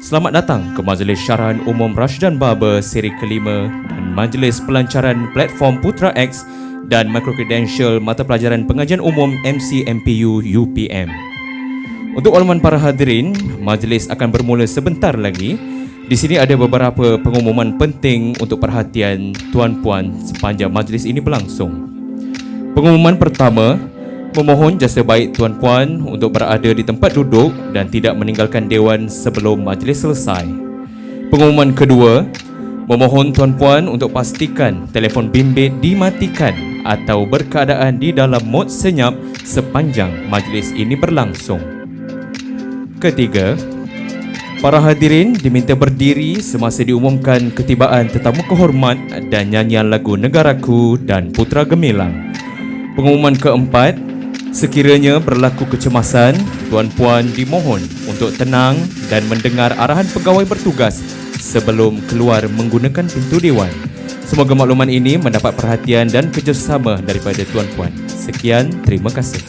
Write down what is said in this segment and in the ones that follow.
Selamat datang ke Majlis Syarahan Umum Rashdan Barber seri kelima dan Majlis Pelancaran Platform PUTRA-eX dan Microcredential Mata Pelajaran Pengajian Umum MPU UPM. Untuk makluman para hadirin, majlis akan bermula sebentar lagi. Di sini ada beberapa pengumuman penting untuk perhatian tuan-puan sepanjang majlis ini berlangsung. Pengumuman pertama, memohon jasa baik tuan-puan untuk berada di tempat duduk dan tidak meninggalkan dewan sebelum majlis selesai. Pengumuman kedua, memohon tuan-puan untuk pastikan telefon bimbit dimatikan atau berkeadaan di dalam mod senyap sepanjang majlis ini berlangsung. Ketiga, para hadirin diminta berdiri semasa diumumkan ketibaan tetamu kehormat dan nyanyian lagu Negaraku dan Putra Gemilang. Pengumuman keempat, sekiranya berlaku kecemasan, tuan-puan dimohon untuk tenang dan mendengar arahan pegawai bertugas sebelum keluar menggunakan pintu dewan. Semoga makluman ini mendapat perhatian dan kerjasama daripada tuan-puan. Sekian, terima kasih.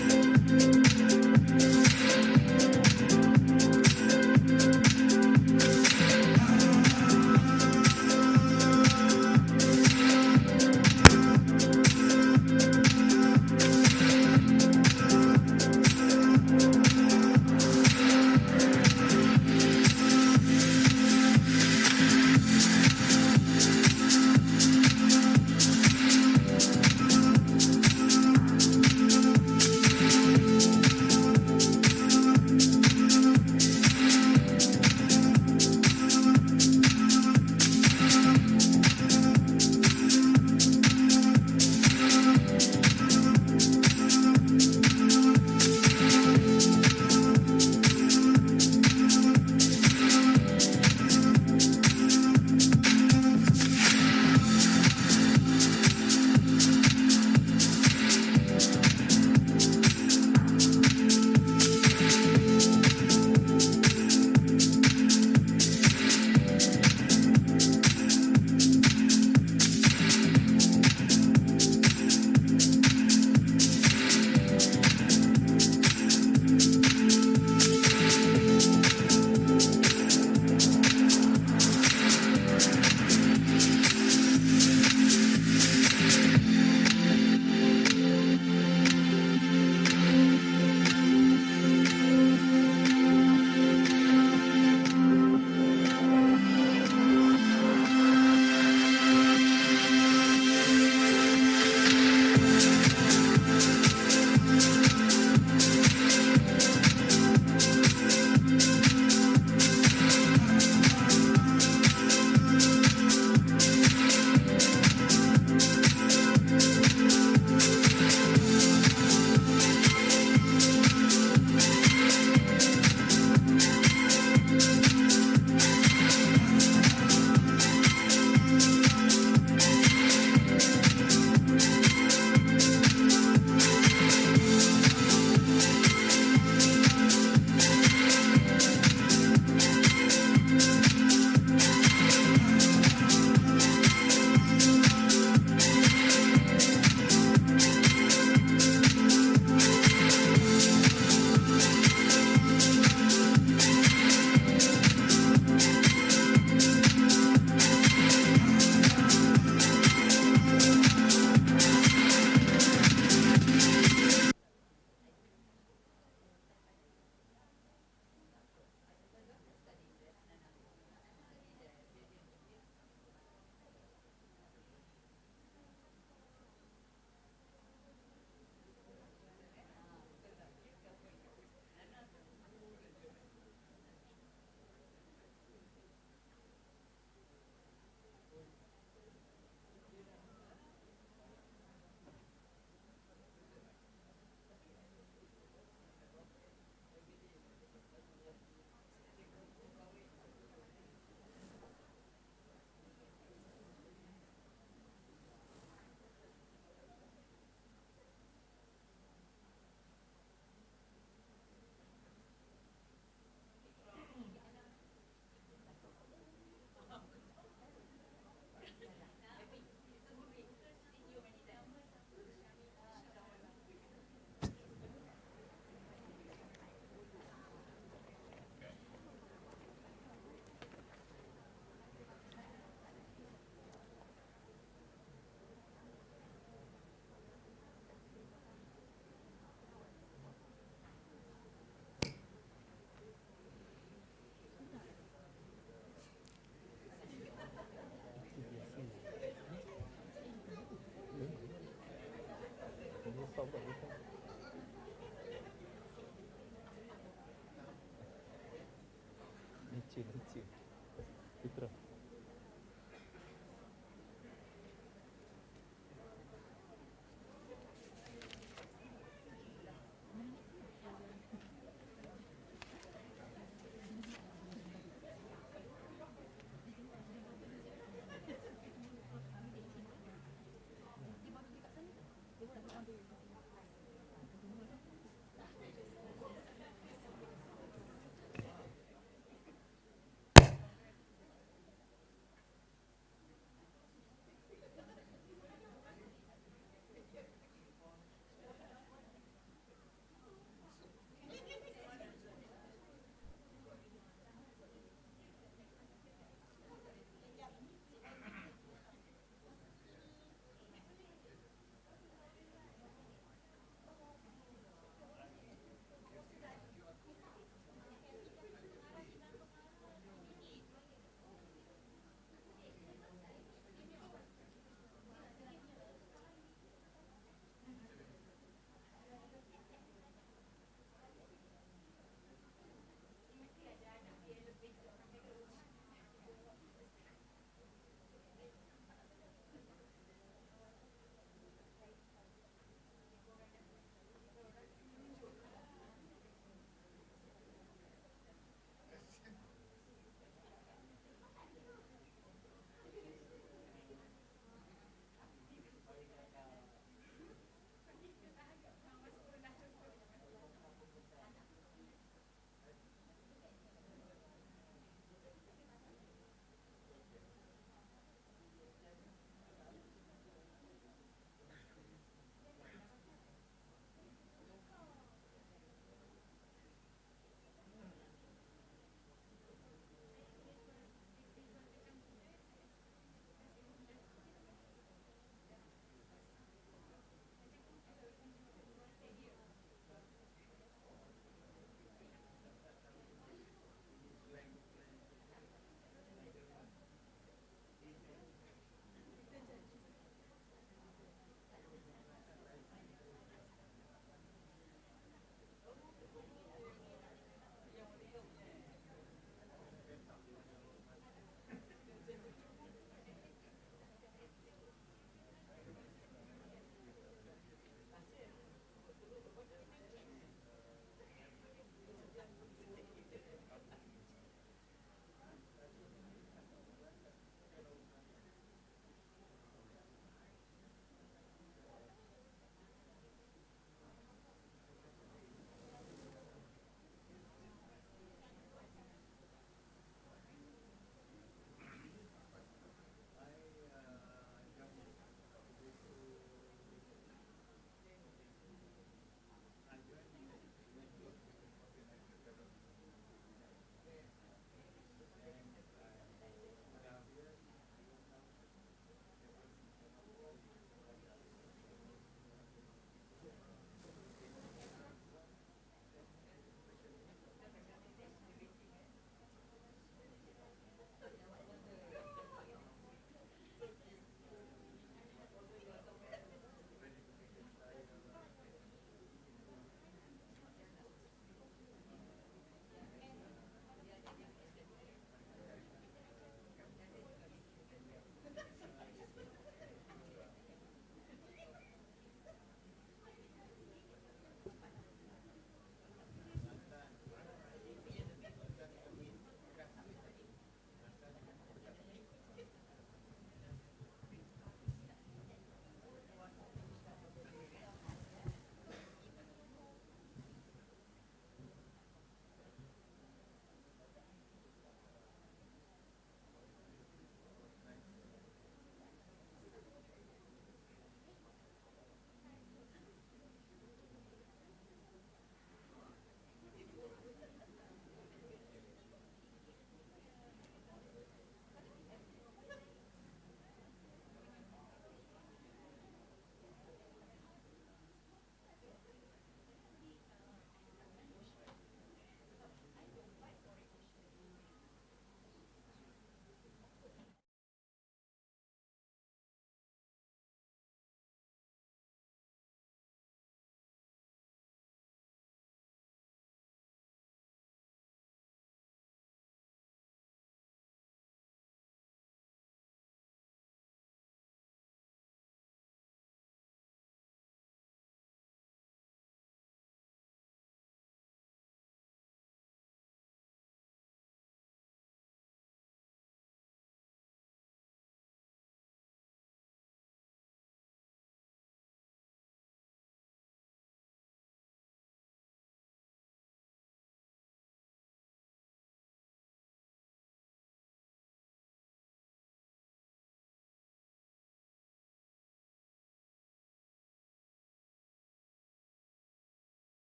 Putra.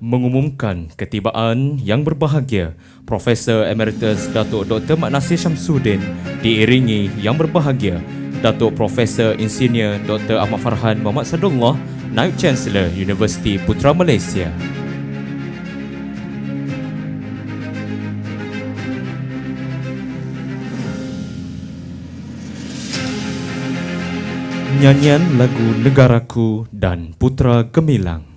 mengumumkan ketibaan yang berbahagia Profesor Emeritus Datuk Dr. Nasir Shamsudin diiringi yang berbahagia Datuk Profesor Insinyur Dr. Ahmad Farhan Mohd Sadullah, Naib Canselor Universiti Putra Malaysia. Nyanyian lagu Negaraku dan Putra Gemilang.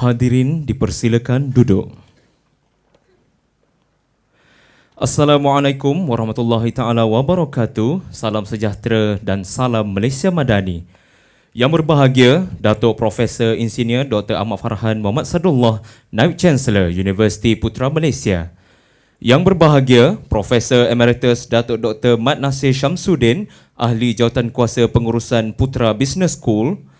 Hadirin dipersilakan duduk. Assalamualaikum warahmatullahi taala wabarakatuh. Salam sejahtera dan salam Malaysia Madani. Yang berbahagia Datuk Profesor Insinyur Dr. Ahmad Farhan Mohd Sadullah, Naib Canselor Universiti Putra Malaysia. Yang berbahagia Profesor Emeritus Datuk Dr. Nasir Shamsudin, Ahli Jawatankuasa Pengurusan Putra Business School.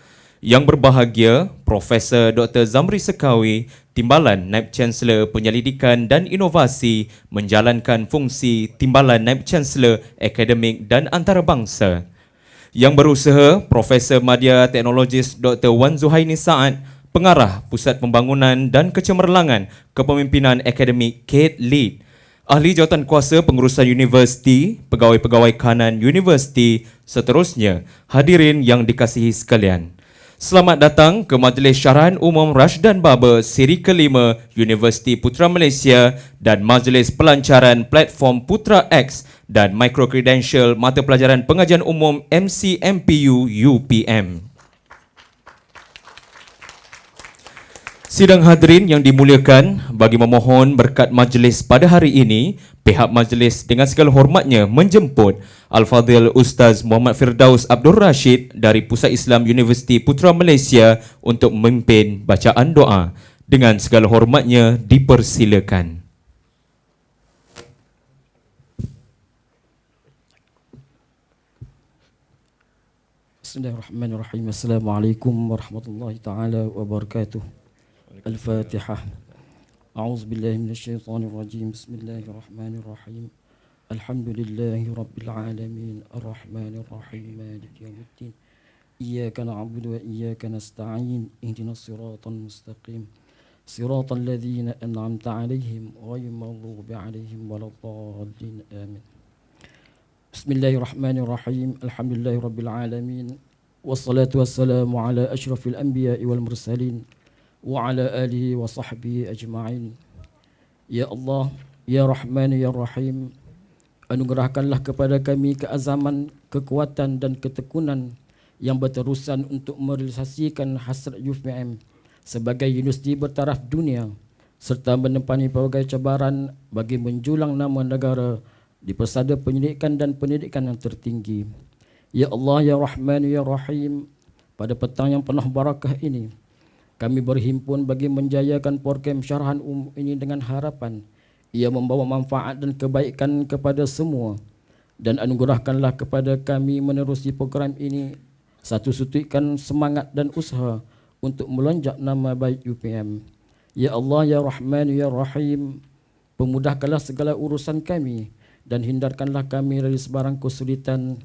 Yang berbahagia Profesor Dr. Zamri Sekawi, Timbalan Naib Canselor Penyelidikan dan Inovasi, menjalankan fungsi Timbalan Naib Canselor Akademik dan Antarabangsa. Yang berusaha Profesor Madya Teknologis Dr. Wan Zuhaini Saad, Pengarah Pusat Pembangunan dan Kecemerlangan Kepemimpinan Akademik CADe-Lead. ahli jawatan kuasa pengurusan universiti, pegawai-pegawai kanan universiti, seterusnya, hadirin yang dikasihi sekalian. Selamat datang ke Majlis Syarahan Umum Rashdan Baba Siri kelima Universiti Putra Malaysia dan Majlis Pelancaran Platform PUTRA-eX dan Micro-Credential Mata Pelajaran Pengajian Umum MPU UPM. Sidang hadirin yang dimuliakan, bagi memohon berkat majlis pada hari ini, pihak majlis dengan segala hormatnya menjemput Al-Fadhil Ustaz Muhammad Firdaus Abdul Rashid dari Pusat Islam Universiti Putra Malaysia untuk memimpin bacaan doa. Dengan segala hormatnya dipersilakan. Bismillahirrahmanirrahim. Assalamualaikum warahmatullahi taala wabarakatuh. Al-Fatihah. A'udzu billahi minasyaitonir rajim. Bismillahirrahmanirrahim. Alhamdulillahi rabbil alamin. Arrahmanir rahim. Maliki yaumiddin. Iyyaka na'budu wa iyyaka nasta'in. Ihdinas siratal mustaqim. Siratal ladzina an'amta 'alaihim ghairil maghdubi 'alaihim waladdallin. Amin. Bismillahirrahmanirrahim. Alhamdulillahi rabbil alamin. Wassalatu wassalamu ala asyrafil anbiya'i wal mursalin wa ala alihi wa sahbihi ajma'in. Ya Allah, Ya Rahman, Ya Rahim, anugerahkanlah kepada kami keazaman, kekuatan dan ketekunan yang berterusan untuk merealisasikan hasrat UPM sebagai universiti bertaraf dunia serta menempani pelbagai cabaran bagi menjulang nama negara di persada pendidikan dan pendidikan yang tertinggi. Ya Allah, Ya Rahman, Ya Rahim, pada petang yang penuh barakah ini, kami berhimpun bagi menjayakan program syarahan umum ini dengan harapan ia membawa manfaat dan kebaikan kepada semua, dan anugerahkanlah kepada kami menerusi program ini satu suntikan semangat dan usaha untuk melonjak nama baik UPM. Ya Allah, Ya Rahman, Ya Rahim, pemudahkanlah segala urusan kami dan hindarkanlah kami dari sebarang kesulitan,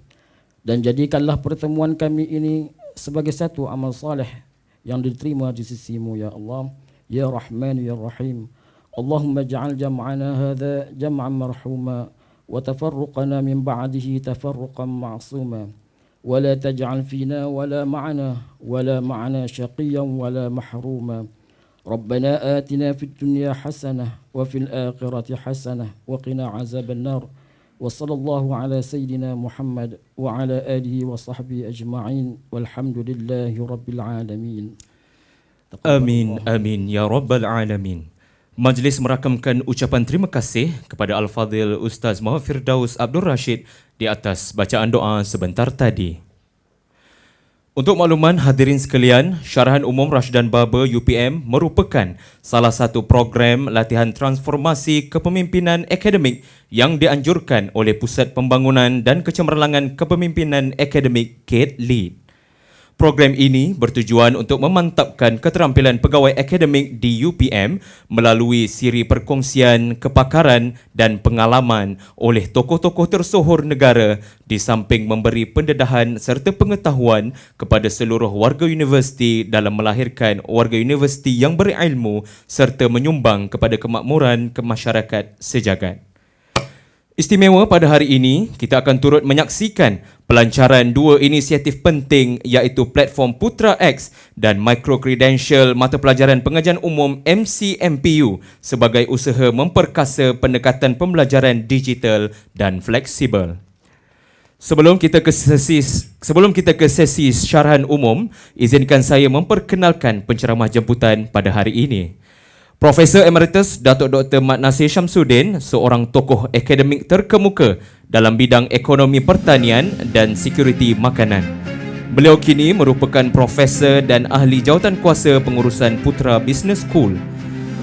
dan jadikanlah pertemuan kami ini sebagai satu amal saleh yang diterima di sisimu, Ya Allah, Ya Rahman, Ya Rahim. Allahumma ja'al jam'ana hadha jam'an marhuma wa tafarruqana min ba'dihi tafarruqan ma'suma wa la taj'al fina wa la ma'ana shaqiyan wa la mahruma. Rabbana atina fid dunya hasanah wa fil akhirati hasanah wa qina azaban nar. Wa sallallahu ala sayyidina Muhammad wa ala alihi wa sahbihi ajma'in walhamdulillahi rabbil alamin. Amin, amin, ya rabbal alamin. Majlis merakamkan ucapan terima kasih kepada Al-Fadhil Ustaz Muhammad Firdaus Abdul Rashid di atas bacaan doa sebentar tadi. Untuk makluman hadirin sekalian, Syarahan Umum Rashdan Baba UPM merupakan salah satu program latihan transformasi kepemimpinan akademik yang dianjurkan oleh Pusat Pembangunan dan Kecemerlangan Kepemimpinan Akademik CADe-Lead. Program ini bertujuan untuk memantapkan keterampilan pegawai akademik di UPM melalui siri perkongsian kepakaran dan pengalaman oleh tokoh-tokoh tersohor negara di samping memberi pendedahan serta pengetahuan kepada seluruh warga universiti dalam melahirkan warga universiti yang berilmu serta menyumbang kepada kemakmuran masyarakat sejagat. Istimewa pada hari ini, kita akan turut menyaksikan pelancaran dua inisiatif penting iaitu platform PUTRA-eX dan Micro-Credential Mata Pelajaran Pengajian Umum MPU sebagai usaha memperkasa pendekatan pembelajaran digital dan fleksibel. Sebelum kita ke sesi syarahan umum, izinkan saya memperkenalkan penceramah jemputan pada hari ini. Profesor Emeritus Datuk Dr. Nasir Shamsudin, seorang tokoh akademik terkemuka dalam bidang ekonomi pertanian dan sekuriti makanan. Beliau kini merupakan profesor dan ahli jawatan kuasa pengurusan Putra Business School.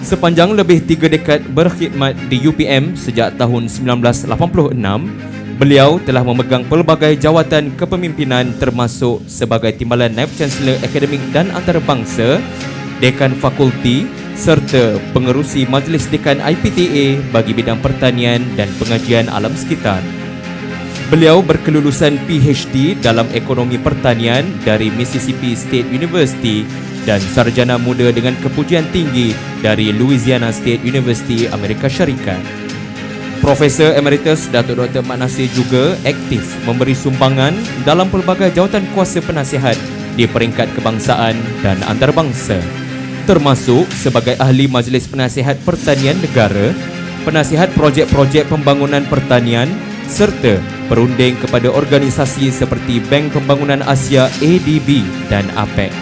Sepanjang lebih 3 dekad berkhidmat di UPM sejak tahun 1986, beliau telah memegang pelbagai jawatan kepemimpinan termasuk sebagai Timbalan Naib Canselor Akademik dan Antarabangsa, Dekan Fakulti serta pengerusi Majlis Dekan IPTA bagi bidang pertanian dan pengajian alam sekitar. Beliau berkelulusan PhD dalam ekonomi pertanian dari Mississippi State University dan sarjana muda dengan kepujian tinggi dari Louisiana State University, Amerika Syarikat. Profesor Emeritus Datuk Dr. Nasir juga aktif memberi sumbangan dalam pelbagai jawatan kuasa penasihat di peringkat kebangsaan dan antarabangsa, termasuk sebagai ahli Majlis Penasihat Pertanian Negara, penasihat projek-projek pembangunan pertanian serta perunding kepada organisasi seperti Bank Pembangunan Asia ADB dan APEC.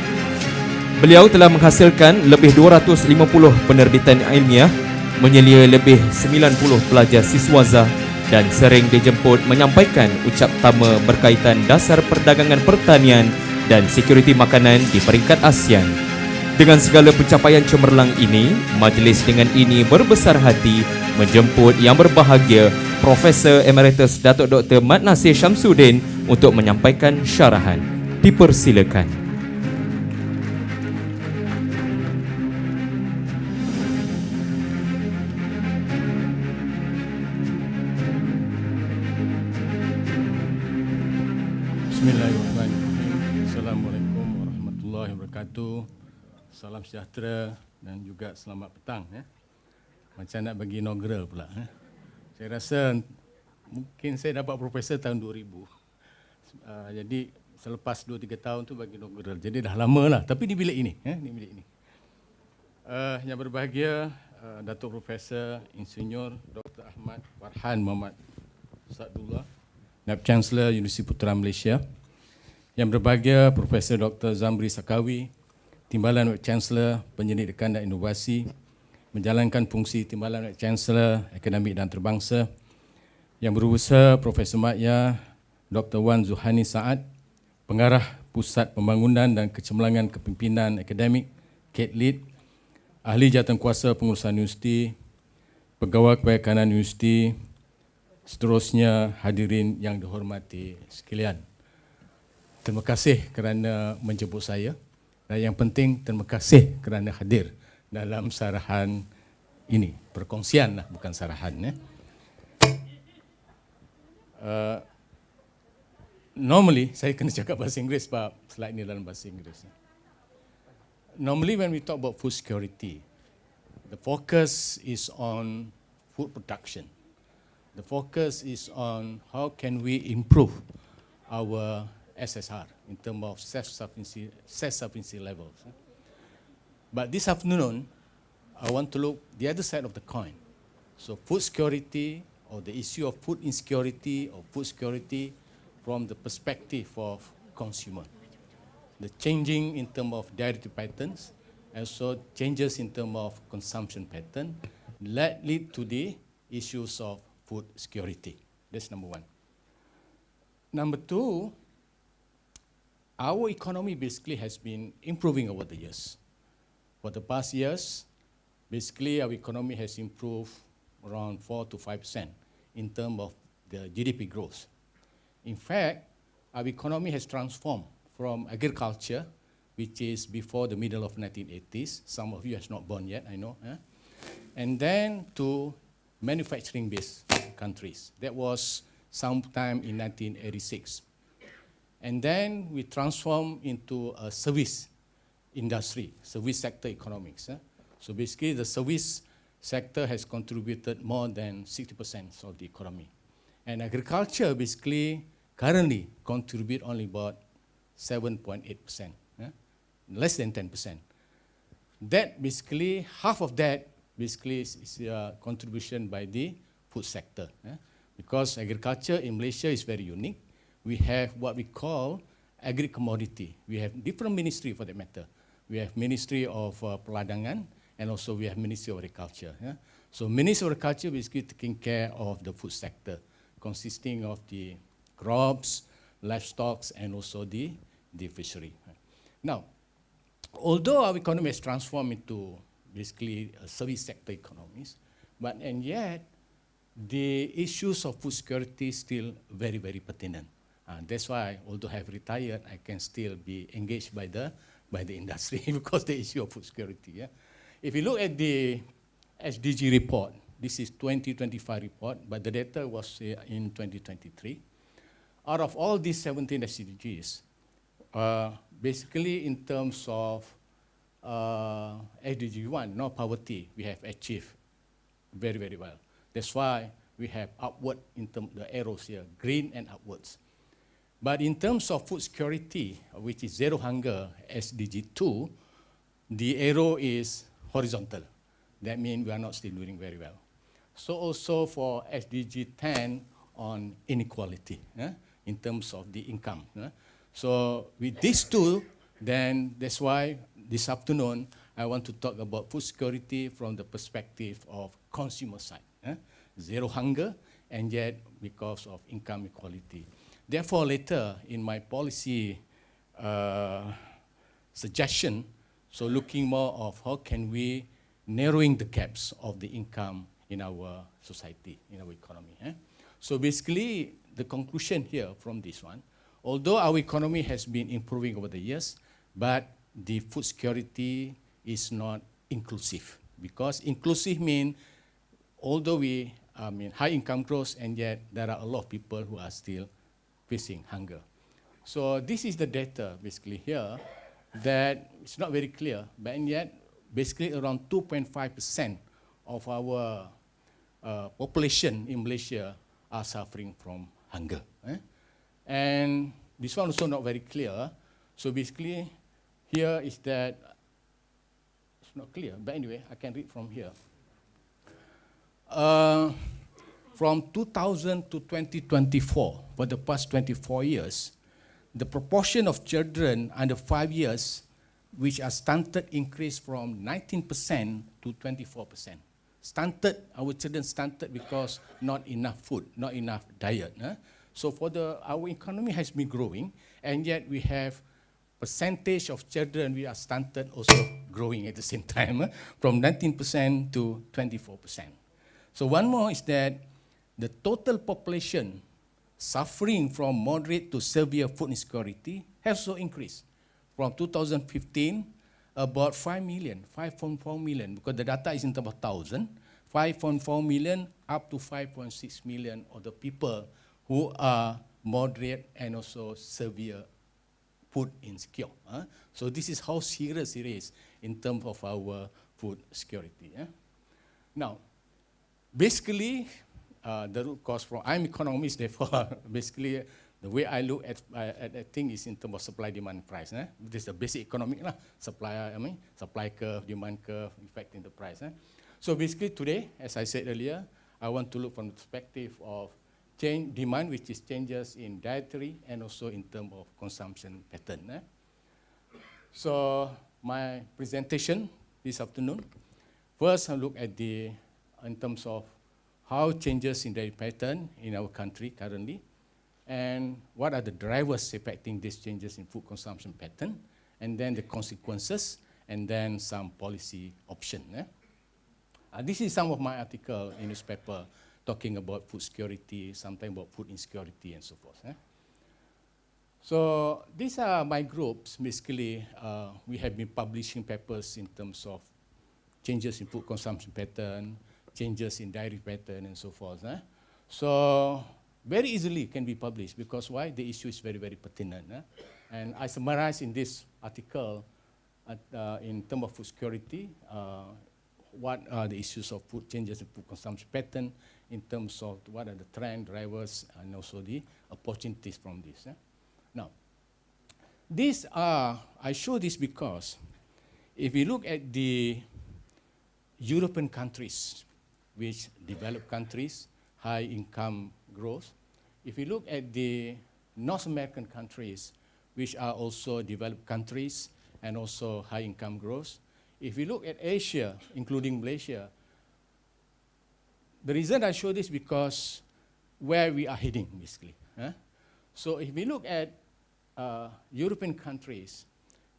Beliau telah menghasilkan lebih 250 penerbitan ilmiah, menyelia lebih 90 pelajar siswaza dan sering dijemput menyampaikan ucap tama berkaitan dasar perdagangan pertanian dan sekuriti makanan di peringkat ASEAN. Dengan segala pencapaian cemerlang ini, majlis dengan ini berbesar hati menjemput yang berbahagia Profesor Emeritus Datuk Dr. Nasir Shamsudin untuk menyampaikan syarahan. Dipersilakan. Bismillahirrahmanirrahim. Assalamualaikum warahmatullahi wabarakatuh. Salam sejahtera dan juga selamat petang. Macam nak bagi inaugural pula. Saya rasa mungkin saya dapat profesor tahun 2000. Jadi selepas 2-3 tahun tu bagi inaugural. Jadi dah lama lah. Tapi di bilik ini. Di bilik ini. Yang berbahagia Datuk Profesor Insinyur Dr. Ahmad Farhan Muhammad Sadullah, Naib Canselor Universiti Putra Malaysia. Yang berbahagia Profesor Dr. Zamri Sakawi, Timbalan Naib Canselor Penyelidikan dan Inovasi, menjalankan fungsi Timbalan Naib Canselor Akademik dan Antarabangsa. Yang berusaha Profesor Makya Dr. Wan Zuhani Saad, Pengarah Pusat Pembangunan dan Kecemerlangan Kepimpinan Akademik CADe-Lead, Ahli Jawatankuasa Pengurusan Universiti, Pegawai Kebaikanan Universiti, seterusnya hadirin yang dihormati sekalian. Terima kasih kerana menjemput saya dan yang penting terima kasih kerana hadir dalam syarahan ini. Perkongsian lah, bukan syarahan. Normally, saya kena cakap bahasa Inggeris sebab slide ni dalam bahasa Inggeris. Normally when we talk about food security, the focus is on food production. The focus is on how can we improve our SSR in terms of self-sufficiency levels. But this afternoon, I want to look the other side of the coin. So food security or the issue of food insecurity or food security from the perspective of consumer. The changing in terms of dietary patterns, also changes in terms of consumption pattern, lead to the issues of food security. That's number one. Number two, our economy basically has been improving over the years. For the past years, basically our economy has improved around 4 to 5% in terms of the GDP growth. In fact, our economy has transformed from agriculture, which is before the middle of 1980s. Some of you are not born yet, I know. And then to manufacturing-based countries. That was sometime in 1986. And then we transformed into a service industry, service sector economics. So basically the service sector has contributed more than 60% of the economy. And agriculture basically currently contribute only about 7.8%, less than 10%. That basically, half of that basically is contribution by the food sector. Because agriculture in Malaysia is very unique. We have what we call agri-commodity. We have different ministry for that matter. We have Ministry of Perdagangan and also we have Ministry of Agriculture. So Ministry of Agriculture basically taking care of the food sector, consisting of the crops, livestock, and also the fishery. Now, although our economy has transformed into basically a service sector economies, but and yet the issues of food security is still very, very pertinent. That's why, although I have retired, I can still be engaged by the industry because the issue of food security. If you look at the SDG report, this is 2025 report, but the data was in 2023. Out of all these 17 SDGs, basically in terms of SDG 1, no poverty, we have achieved very, very well. That's why we have upward in terms the arrows here, green and upwards. But in terms of food security, which is zero hunger, SDG 2, the arrow is horizontal. That means we are not still doing very well. So also for SDG 10 on inequality, in terms of the income. So with these two, then that's why this afternoon I want to talk about food security from the perspective of consumer side. Zero hunger, and yet because of income equality. Therefore, later in my policy suggestion, so looking more of how can we narrowing the gaps of the income in our society, in our economy. So basically, the conclusion here from this one, although our economy has been improving over the years, but the food security is not inclusive. Because inclusive means, although we high income growth, and yet there are a lot of people who are still facing hunger. So this is the data basically here that it's not very clear, but and yet basically around 2.5% of our population in Malaysia are suffering from hunger. And this one also not very clear. So basically here is that, it's not clear, but anyway, I can read from here. From 2000 to 2024, for the past 24 years, the proportion of children under 5 years which are stunted increased from 19% to 24%. Stunted, our children stunted because not enough food, not enough diet. So for our economy has been growing, and yet we have percentage of children we are stunted also growing at the same time, from 19% to 24%. So one more is that the total population suffering from moderate to severe food insecurity has also increased. From 2015, about 5 million, 5.4 million, because the data is in terms of 1,000, 5.4 million up to 5.6 million of the people who are moderate and also severe food insecure. So this is how serious it is in terms of our food security. Now, basically, the root cause from, I'm economist, therefore, basically, the way I look at thing is in terms of supply, demand, price. This is the basic economic lah. Supply curve, demand curve, affecting the price. So basically today, as I said earlier, I want to look from the perspective of demand, which is changes in dietary and also in terms of consumption pattern. So my presentation this afternoon, first I look at in terms of how changes in dietary pattern in our country currently, and what are the drivers affecting these changes in food consumption pattern, and then the consequences, and then some policy option. This is some of my article in newspaper talking about food security, sometimes about food insecurity, and so forth. So these are my groups. Basically, we have been publishing papers in terms of changes in food consumption pattern, changes in dietary pattern, and so forth. So very easily can be published, because why? The issue is very, very pertinent. And I summarize in this article in terms of food security, what are the issues of food changes in food consumption pattern, in terms of what are the trend drivers, and also the opportunities from this. Now, I show this because if you look at the European countries, which developed countries, high income growth. If you look at the North American countries, which are also developed countries and also high income growth. If you look at Asia, including Malaysia, the reason I show this because where we are heading, basically. So if we look at European countries,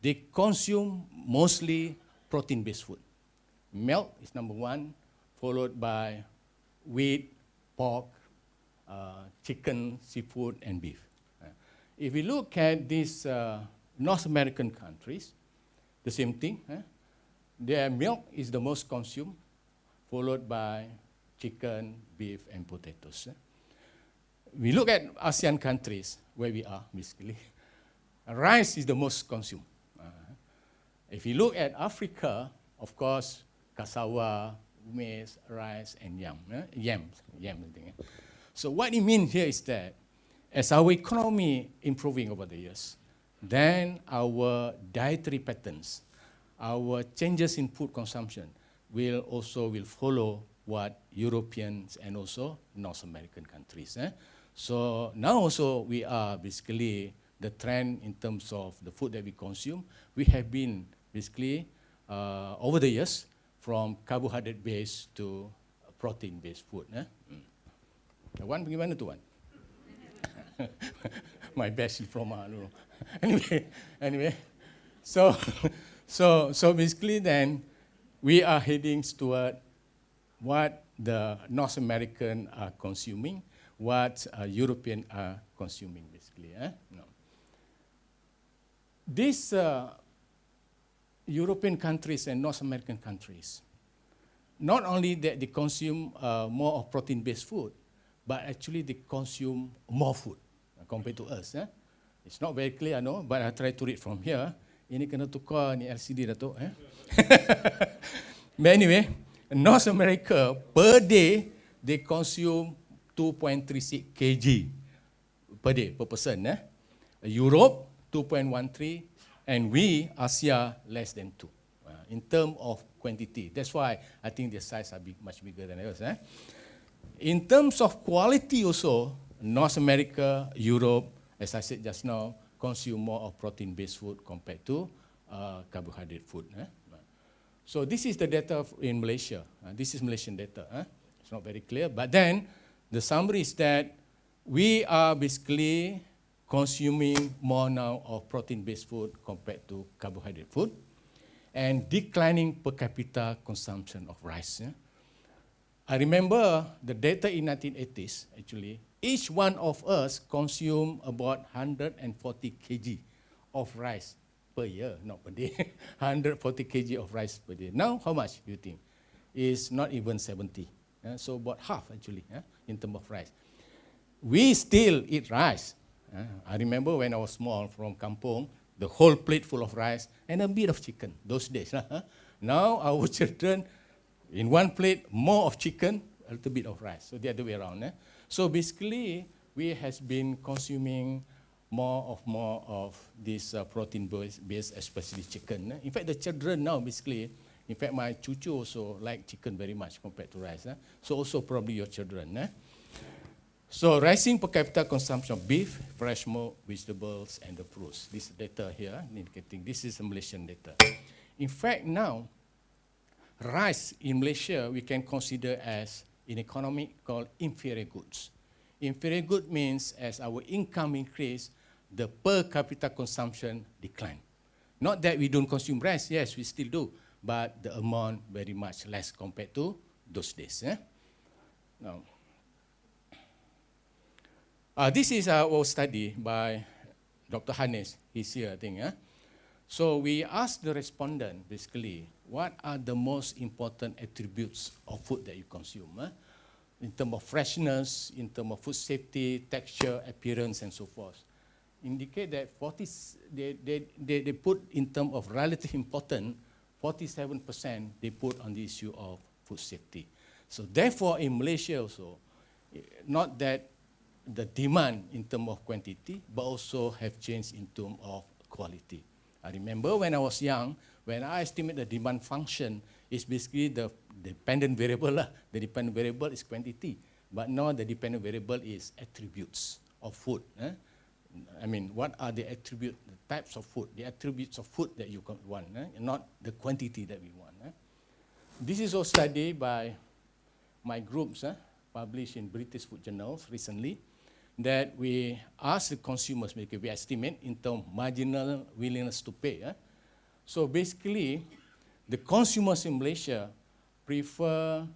they consume mostly protein-based food. Milk is number one, followed by wheat, pork, chicken, seafood, and beef. If we look at these North American countries, the same thing. Their milk is the most consumed, followed by chicken, beef, and potatoes. We look at ASEAN countries, where we are, basically. Rice is the most consumed. If you look at Africa, of course, cassava, maize, rice, and yam. Yam, I think. So what it means here is that as our economy improving over the years, then our dietary patterns, our changes in food consumption will follow what Europeans and also North American countries. So now also we are basically the trend in terms of the food that we consume. We have been basically over the years from carbohydrate-based to protein-based food. One bagaimana tuan? My best diploma, I don't know. Anyway, so basically then we are heading toward what the North American are consuming, what European are consuming basically. No. These European countries and North American countries, not only that they consume more of protein-based food, but actually they consume more food compared to us. It's not very clear, no, but I try to read from here. Ini kena tukar ni LCD Datuk. But anyway, North America per day they consume 2.36 kg per day per person. Europe 2.13, and we Asia less than 2 in terms of quantity. That's why I think their size are much bigger than ours. In terms of quality also, North America, Europe, as I said just now, consume more of protein-based food compared to carbohydrate food. So this is the data in Malaysia. This is Malaysian data. It's not very clear, but then the summary is that we are basically consuming more now of protein-based food compared to carbohydrate food, and declining per capita consumption of rice. I remember the data in 1980s, actually, each one of us consumed about 140 kg of rice per year, not per day. 140 kg of rice per day. Now, how much do you think? It's not even 70. So about half, actually, in terms of rice. We still eat rice. I remember when I was small from Kampong, the whole plate full of rice and a bit of chicken, those days. Now our children, in one plate, more of chicken, a little bit of rice. So the other way around. So basically, we has been consuming more of this protein-based, especially chicken. In fact, the children now basically, in fact, my cucu also like chicken very much compared to rice. So also probably your children. So rising per capita consumption of beef, fresh milk, vegetables, and the fruits. This data here indicating this is Malaysian data. In fact, now, rice in Malaysia we can consider as in economic called inferior goods. Inferior good means as our income increase, the per capita consumption decline. Not that we don't consume rice, yes, we still do, but the amount very much less compared to those days. Now, this is our study by Dr. Hannes. He's here, I think. So we asked the respondent, basically, what are the most important attributes of food that you consume? In terms of freshness, in terms of food safety, texture, appearance, and so forth. Indicate that they put in terms of relative importance, 47% they put on the issue of food safety. So therefore, in Malaysia also, not that the demand in terms of quantity, but also have changed in terms of quality. I remember when I was young, when I estimate the demand function, is basically the dependent variable. The dependent variable is quantity, but now the dependent variable is attributes of food. I mean, what are the attributes, the types of food, the attributes of food that you want, not the quantity that we want. This is a study by my groups, published in British Food Journals recently, that we ask the consumers, because we estimate in terms of marginal willingness to pay. So basically, the consumers in Malaysia prefer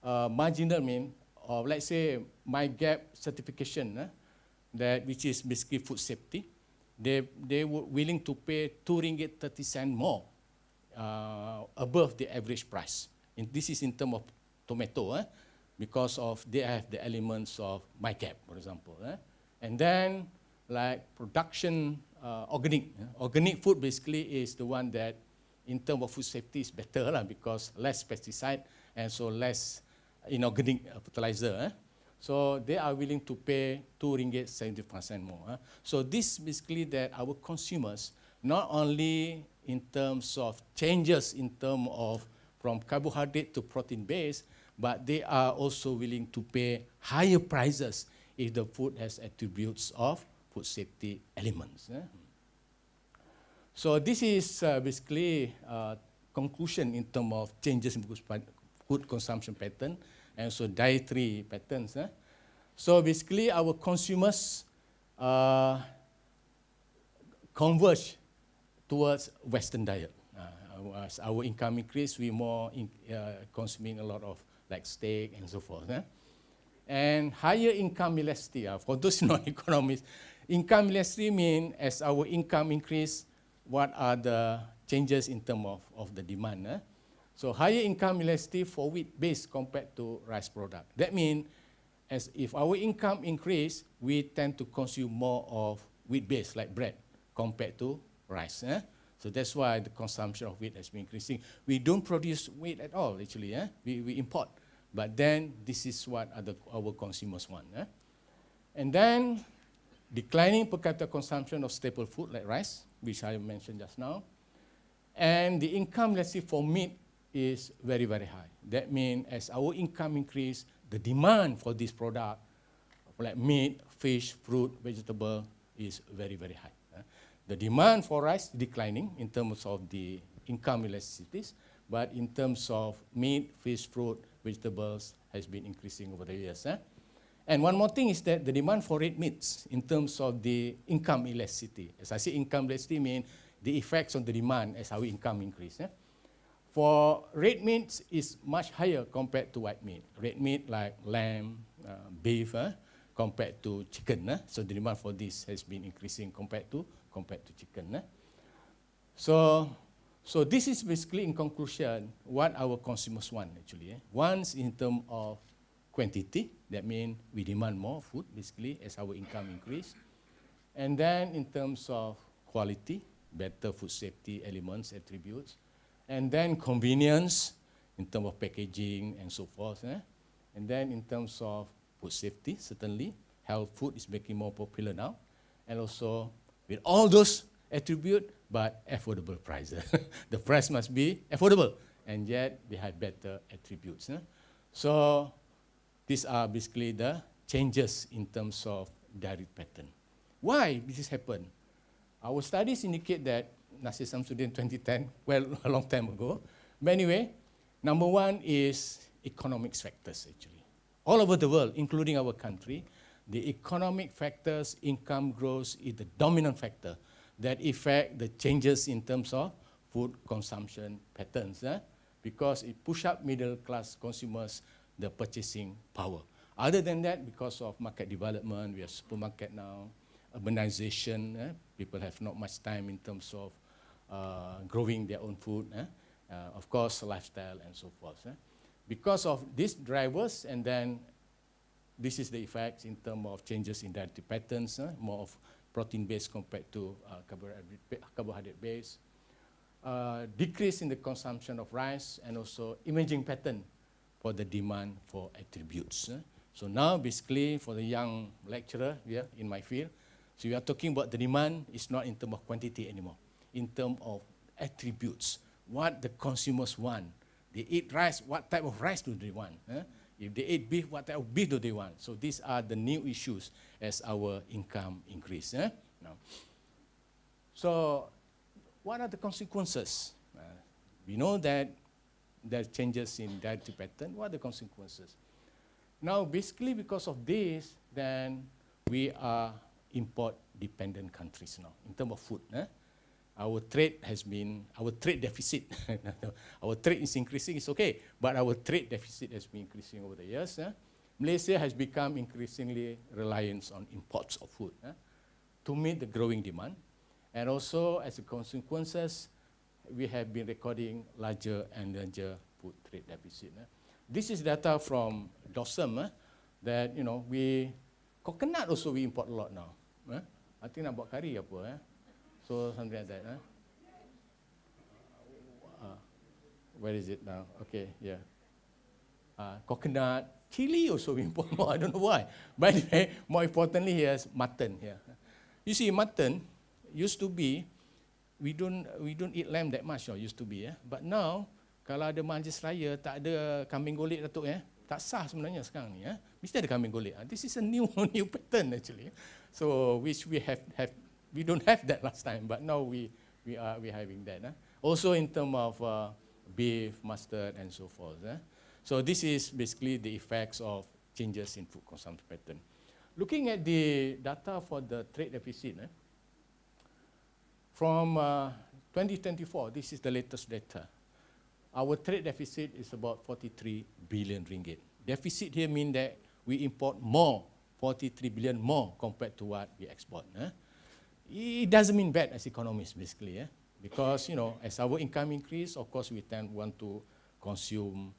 marginal mean, or let's say MyGap certification, that which is basically food safety. They were willing to pay RM2.30 more above the average price. And this is in terms of tomato, because of they have the elements of MyGap, for example. And then, like production, organic food basically is the one that, in terms of food safety, is better because less pesticide and so less inorganic fertilizer. So they are willing to pay RM2.70 more. So this basically that our consumers, not only in terms of changes in terms of from carbohydrate to protein base, but they are also willing to pay higher prices if the food has attributes of food safety elements. So this is basically conclusion in terms of changes in food consumption pattern and so dietary patterns. So basically our consumers converge towards Western diet. As our income increase, we more consuming a lot of like steak and so forth. And higher income elasticity, for those non-economists, income elasticity means as our income increase, what are the changes in terms of the demand. So higher income elasticity for wheat-based compared to rice product. That means as if our income increase, we tend to consume more of wheat-based like bread compared to rice. So that's why the consumption of wheat has been increasing. We don't produce wheat at all, actually. We import. But then this is what our consumers want. And then declining per capita consumption of staple food like rice, which I mentioned just now. And the income, let's say, for meat is very, very high. That means as our income increase, the demand for this product, like meat, fish, fruit, vegetable, is very, very high. The demand for rice declining in terms of the income elasticities, but in terms of meat, fish, fruit, vegetables has been increasing over the years. And one more thing is that the demand for red meats in terms of the income elasticity. As I say, income elasticity means the effects on the demand as our income increase. For red meats is much higher compared to white meat. Red meat like lamb, beef, compared to chicken. So the demand for this has been increasing compared to chicken. So this is basically in conclusion what our consumers want actually. Once in terms of quantity, that means we demand more food basically as our income increase. And then in terms of quality, better food safety elements, attributes. And then convenience in terms of packaging and so forth. And then in terms of food safety, certainly, health food is making more popular now. And also with all those attributes, but affordable prices. The price must be affordable, and yet they have better attributes. So these are basically the changes in terms of diet pattern. Why this happened? Our studies indicate that, Nasir Shamsudin 2010, well, a long time ago. But anyway, number one is economic factors actually. All over the world, including our country, the economic factors, income growth is the dominant factor that affect the changes in terms of food consumption patterns, because it push up middle class consumers, the purchasing power. Other than that, because of market development, we have supermarket now, urbanization, people have not much time in terms of growing their own food, of course, lifestyle and so forth. Because of these drivers, and then this is the effects in terms of changes in dietary patterns, more of protein-based compared to carbohydrate-based, decrease in the consumption of rice, and also emerging pattern for the demand for attributes. So now, basically, for the young lecturer here in my field, so we are talking about the demand is not in terms of quantity anymore, in terms of attributes, what the consumers want. They eat rice, what type of rice do they want? If they eat beef, what type of beef do they want? So these are the new issues as our income increase. Now, so what are the consequences? We know that there are changes in dietary pattern. What are the consequences? Now, basically because of this, then we are import-dependent countries now in terms of food. Our trade deficit, our trade is increasing, it's okay, but our trade deficit has been increasing over the years. Malaysia has become increasingly reliant on imports of food to meet the growing demand. And also, as a consequences, we have been recording larger and larger food trade deficit. This is data from DOSM that, coconut also we import a lot now. I think nak buat kari apa. So something like that. Where is it now? Okay, yeah. coconut, chili also we import more. I don't know why. But anyway, more importantly, here's mutton here. You see, mutton used to be, we don't eat lamb that much, used to be. But now, kalau ada majlis raya, tak ada kambing golek, Datuk, tak sah sebenarnya sekarang ni. Mesti ada kambing golek. This is a new pattern actually. So which we don't have that last time, but now we are having that. Also in terms of beef, mustard, and so forth. So this is basically the effects of changes in food consumption pattern. Looking at the data for the trade deficit, from 2024, this is the latest data. Our trade deficit is about 43 billion ringgit. Deficit here means that we import more, 43 billion more compared to what we export. It doesn't mean bad as economists, basically, because as our income increase, of course, we want to consume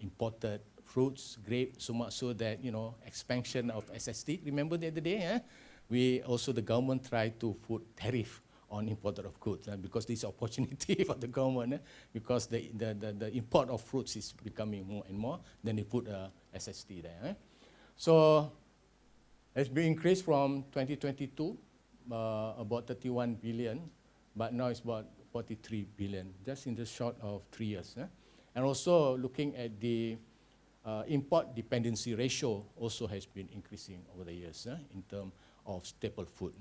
imported fruits, grapes, so much so that expansion of SST. Remember the other day, the government tried to put tariff on imported of goods because this opportunity for the government because the import of fruits is becoming more and more. Then they put a SST there. So it's been increased from 2022 about 31 billion, but now it's about 43 billion just in the short of 3 years. And also looking at the import dependency ratio also has been increasing over the years in terms of staple food.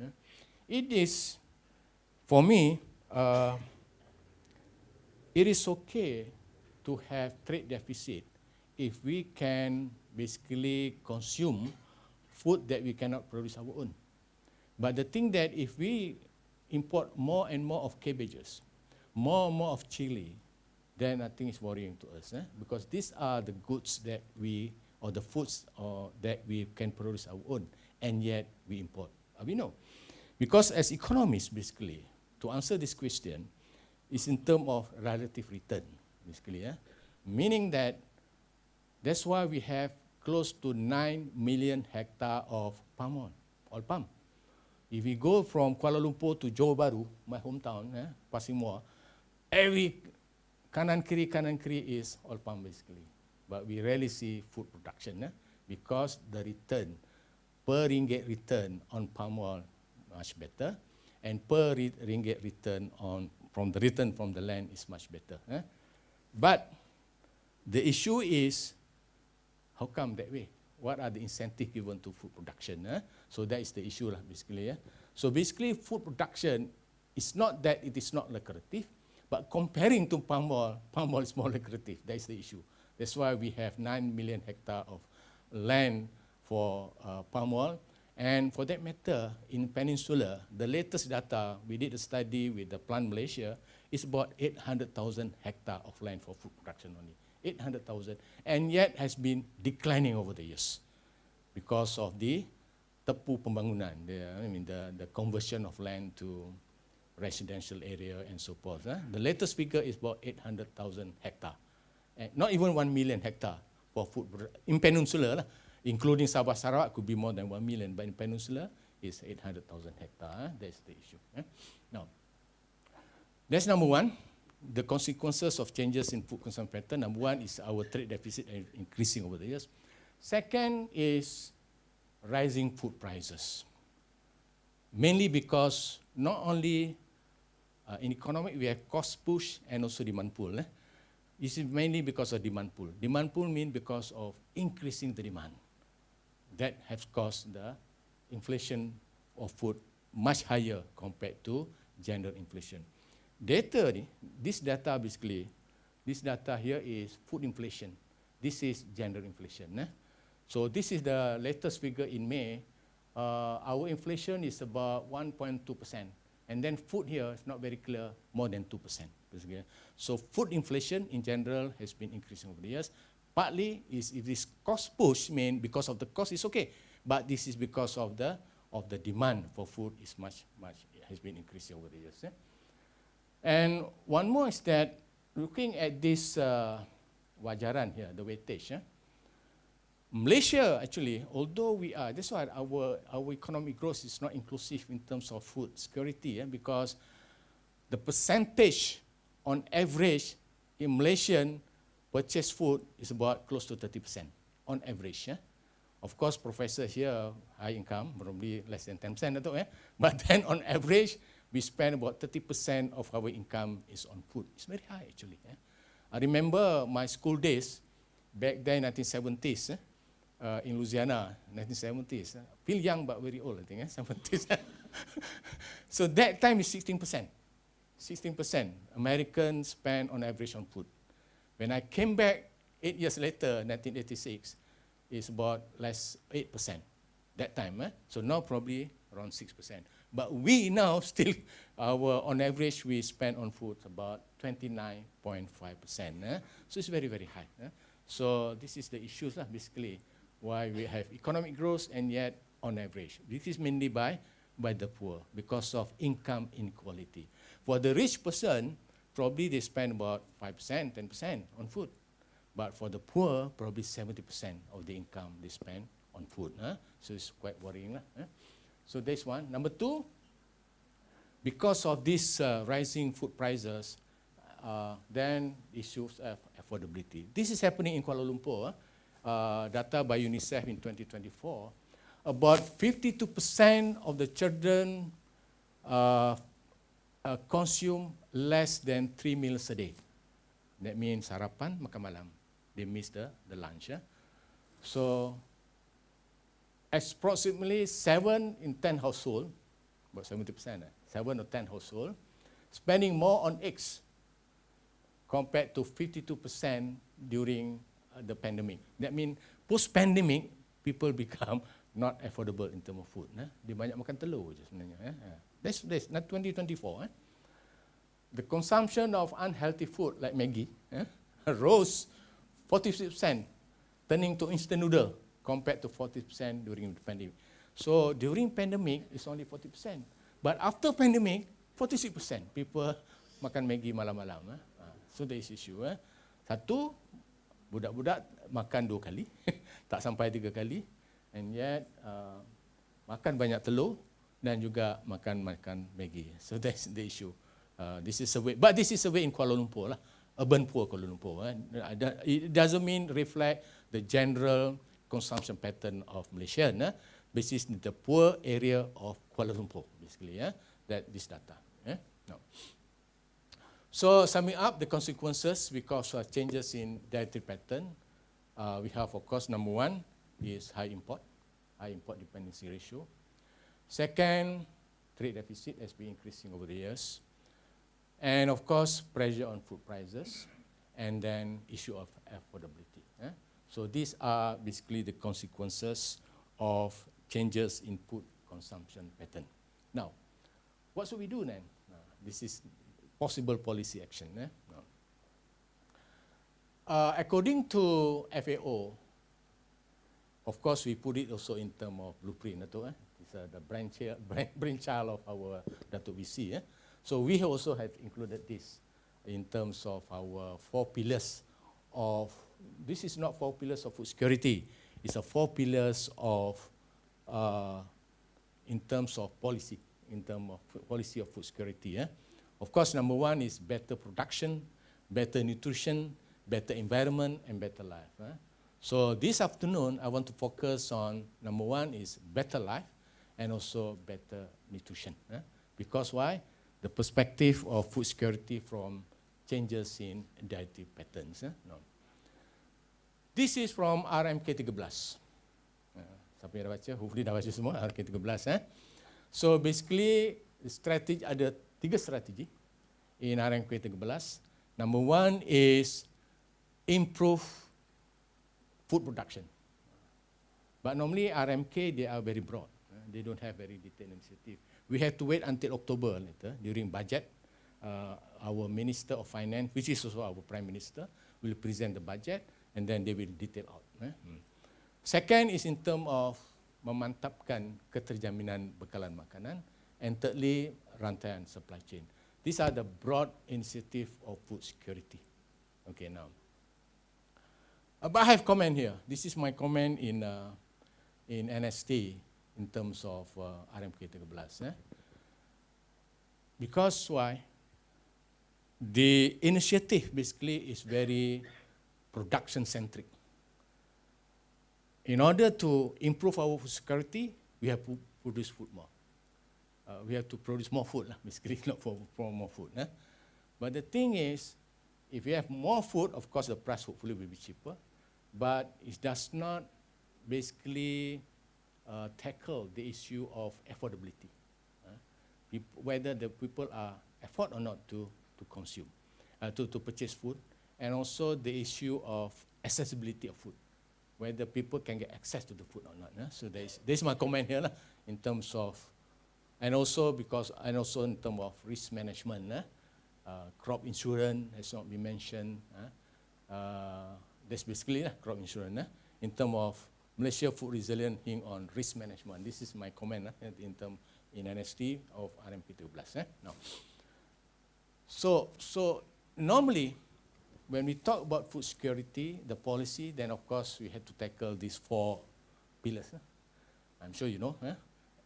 It is, for me, it is okay to have trade deficit if we can basically consume food that we cannot produce our own. But the thing that if we import more and more of cabbages, more and more of chili, then I think it's worrying to us, because these are the goods that or the foods that we can produce our own, and yet we import. We know. Because as economists, basically, to answer this question is in terms of relative return, basically. Meaning that that's why we have close to 9 million hectares of palm oil palm. If we go from Kuala Lumpur to Johor Bahru, my hometown, Pasir Moa, every kanan kiri is oil palm basically. But we rarely see food production because the return, per ringgit return on palm oil much better, and per ringgit return from the land is much better. But the issue is, how come that way? What are the incentives given to food production? So that is the issue basically. So basically food production is not that it is not lucrative, but comparing to palm oil is more lucrative. That is the issue. That's why we have 9 million hectares of land for palm oil. And for that matter, in Peninsula, the latest data, we did a study with the Plant Malaysia, is about 800,000 hectares of land for food production only. 800,000, and yet has been declining over the years because of the tepu pembangunan, the conversion of land to residential area and so forth. The latest figure is about 800,000 hectares, not even 1 million hectares for food in Peninsula, including Sabah Sarawak could be more than 1 million, but in Peninsula it's 800,000 hectares. That's the issue. Now, that's number one. The consequences of changes in food consumption pattern. Number one is our trade deficit increasing over the years. Second is rising food prices. Mainly because not only in economic we have cost push and also demand pull. This is mainly because of demand pull. Demand pull means because of increasing the demand. That has caused the inflation of food much higher compared to general inflation. Data, this data basically, this data here is food inflation. This is general inflation. So this is the latest figure in May. Our inflation is about 1.2%. And then food here is not very clear, more than 2%. Basically. So food inflation in general has been increasing over the years. Partly is if this cost push mean because of the cost is okay, but this is because of the demand for food is much has been increasing over the years. And one more is that looking at this wajaran here, the weightage, Malaysia actually, although we are, that's why our economic growth is not inclusive in terms of food security, because the percentage on average in Malaysian purchase food is about close to 30% on average. Of course, professor here, high income, probably less than 10%, Dato, but then on average, we spend about 30% of our income is on food. It's very high actually. I remember my school days, back then 1970s, in Louisiana, 1970s. Feel young but very old, I think, 70s. So that time is 16%. 16% Americans spend on average on food. When I came back 8 years later, 1986, it's about less 8%. That time, so now probably around 6%. But we now still, on average, we spend on food about 29.5%. So it's very, very high. So this is the issues, basically, why we have economic growth and yet on average. This is mainly by the poor because of income inequality. For the rich person, probably they spend about 5%, 10% on food. But for the poor, probably 70% of the income they spend on food. So it's quite worrying. So that's one. Number two, because of these rising food prices, then issues of affordability. This is happening in Kuala Lumpur. Data by UNICEF in 2024, about 52% of the children consume less than 3 meals a day. That means sarapan, makan malam. They miss the lunch. So approximately 7 in 10 households, about 70%, 7 or 10 households, spending more on eggs compared to 52% during the pandemic. That means post-pandemic, people become not affordable in terms of food. Dia banyak makan telur je sebenarnya. That's not 2024. The consumption of unhealthy food like Maggi rose 46%, turning to instant noodle compared to 40% during the pandemic. So during pandemic, it's only 40%. But after pandemic, 46% people makan Maggi malam-malam. So there is issue. Satu, budak-budak makan 2 kali, tak sampai 3 kali, and yet makan banyak telur dan juga makan Maggi. So that's the issue. This is survey, but this is survey in Kuala Lumpur lah, urban poor Kuala Lumpur. It doesn't mean reflect the general consumption pattern of Malaysia. This is the poor area of Kuala Lumpur, basically. That this data. No. So summing up the consequences because of changes in dietary pattern, we have, of course, number one is high import dependency ratio. Second, trade deficit has been increasing over the years. And of course, pressure on food prices, and then issue of affordability. So these are basically the consequences of changes in food consumption pattern. Now, what should we do then? This is possible policy action. According to FAO, of course, we put it also in terms of blueprint. It's the brainchild of our Datuk VC. So we also have included this in terms of our 4 pillars of, this is not 4 pillars of food security, it's a 4 pillars of, in terms of policy, in terms of policy of food security. Of course, number one is better production, better nutrition, better environment, and better life. So this afternoon, I want to focus on number one is better life and also better nutrition. Because why? The perspective of food security from changes in dietary patterns. No. This is from RMK 13. Siapa yang dah baca? Hopefully dah baca semua RMK 13. So basically, strategi, ada 3 strategi in RMK 13. Number one is improve food production. But normally RMK, they are very broad. They don't have very detailed initiative. We have to wait until October later, during budget. Our Minister of Finance, which is also our Prime Minister, will present the budget and then they will detail out. Second is in terms of memantapkan keterjaminan bekalan makanan. And thirdly, rantaian supply chain. These are the broad initiative of food security. Okay, now. But I have comment here. This is my comment in NST in terms of RMK 13. Because why? The initiative basically is very production-centric. In order to improve our food security, we have to produce food more. We have to produce more food, basically, not for more food. But the thing is, if we have more food, of course, the price hopefully will be cheaper, but it does not basically tackle the issue of affordability, whether the people are afford or not to consume, to purchase food, and also the issue of accessibility of food, whether people can get access to the food or not. So there's my comment here in terms of, and also in terms of risk management. Crop insurance has not been mentioned. That's basically crop insurance. In terms of Malaysia food resilient on risk management. This is my comment in NST of RMP13. Now, so normally, when we talk about food security, the policy, then of course we had to tackle these 4 pillars. I'm sure you know,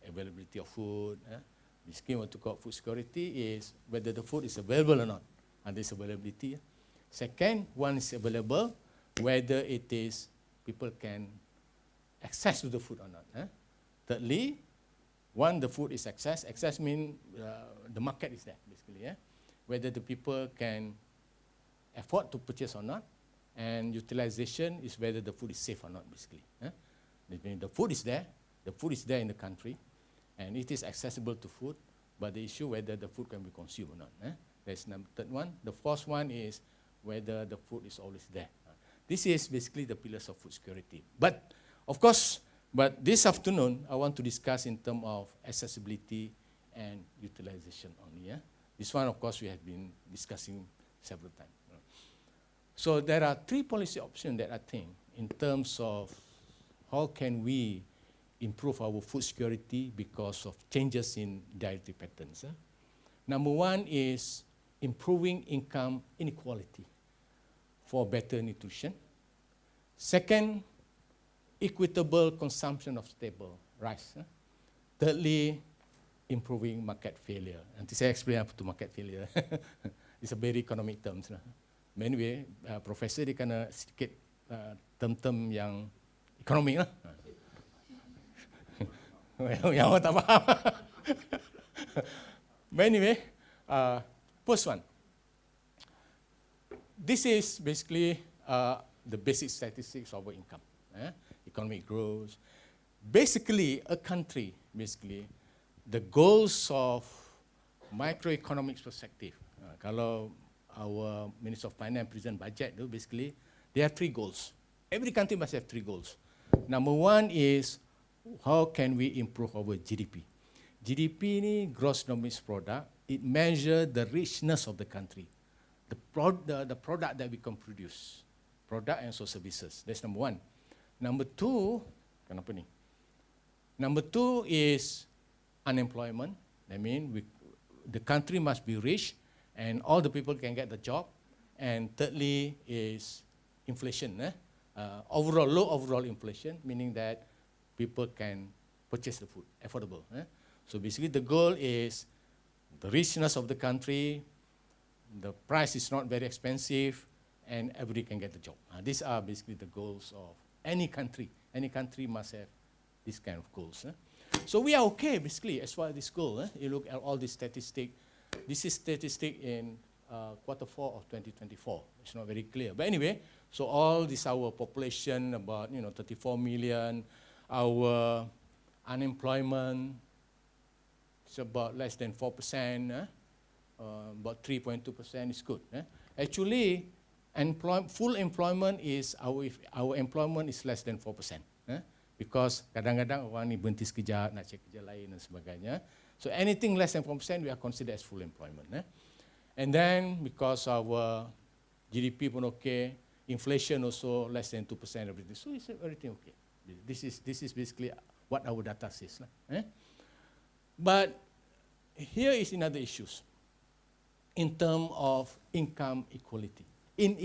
availability of food. The scheme what to call food security is whether the food is available or not, and there's availability. Second, one is available, whether it is people can access to the food or not. Thirdly, one, the food is access. Access means the market is there, basically. Whether the people can afford to purchase or not, and utilization is whether the food is safe or not, basically. The food is there in the country, and it is accessible to food, but the issue whether the food can be consumed or not. That's the third one. The fourth one is whether the food is always there. This is basically the pillars of food security. But of course, this afternoon, I want to discuss in terms of accessibility and utilization only. This one, of course, we have been discussing several times. So there are 3 policy options that I think in terms of how can we improve our food security because of changes in dietary patterns. Number 1 is improving income inequality for better nutrition. Second, equitable consumption of stable rice. Thirdly, improving market failure. Nanti saya explain apa tu market failure. It's a very economic terms. Anyway, Profesor dia kena sedikit term-term yang economic lah. Yang awak tak faham. But anyway, first one. This is basically the basic statistics of our income. Economic growth. Basically, a country, the goals of microeconomics perspective. Kalau our Minister of Finance present budget, basically, they have 3 goals. Every country must have 3 goals. Number 1 is how can we improve our GDP? GDP ni gross domestic product. It measures the richness of the country, the product that we can produce, product and also services. That's number 1. Number 2, kenapa ni? Number 2 is unemployment. I mean, the country must be rich and all the people can get the job. And thirdly is inflation. Low overall inflation, meaning that people can purchase the food, affordable. So basically the goal is the richness of the country, the price is not very expensive, and everybody can get the job. These are basically the goals of any country. Any country must have this kind of goals. So we are okay, basically, as far as this goal. You look at all these statistics. This is statistic in quarter 4 of 2024. It's not very clear. But anyway, so all this our population, about 34 million, our unemployment is about less than 4%, about 3.2% is good. Actually, full employment is our employment is less than 4%. Because kadang-kadang orang ni berhenti sekejap, nak cari kerja lain dan sebagainya. So anything less than 4% we are considered as full employment. And then because our GDP pun okay, inflation also less than 2%, everything. So it's everything okay. This is basically what our data says. But here is another issues in terms of income inequality. In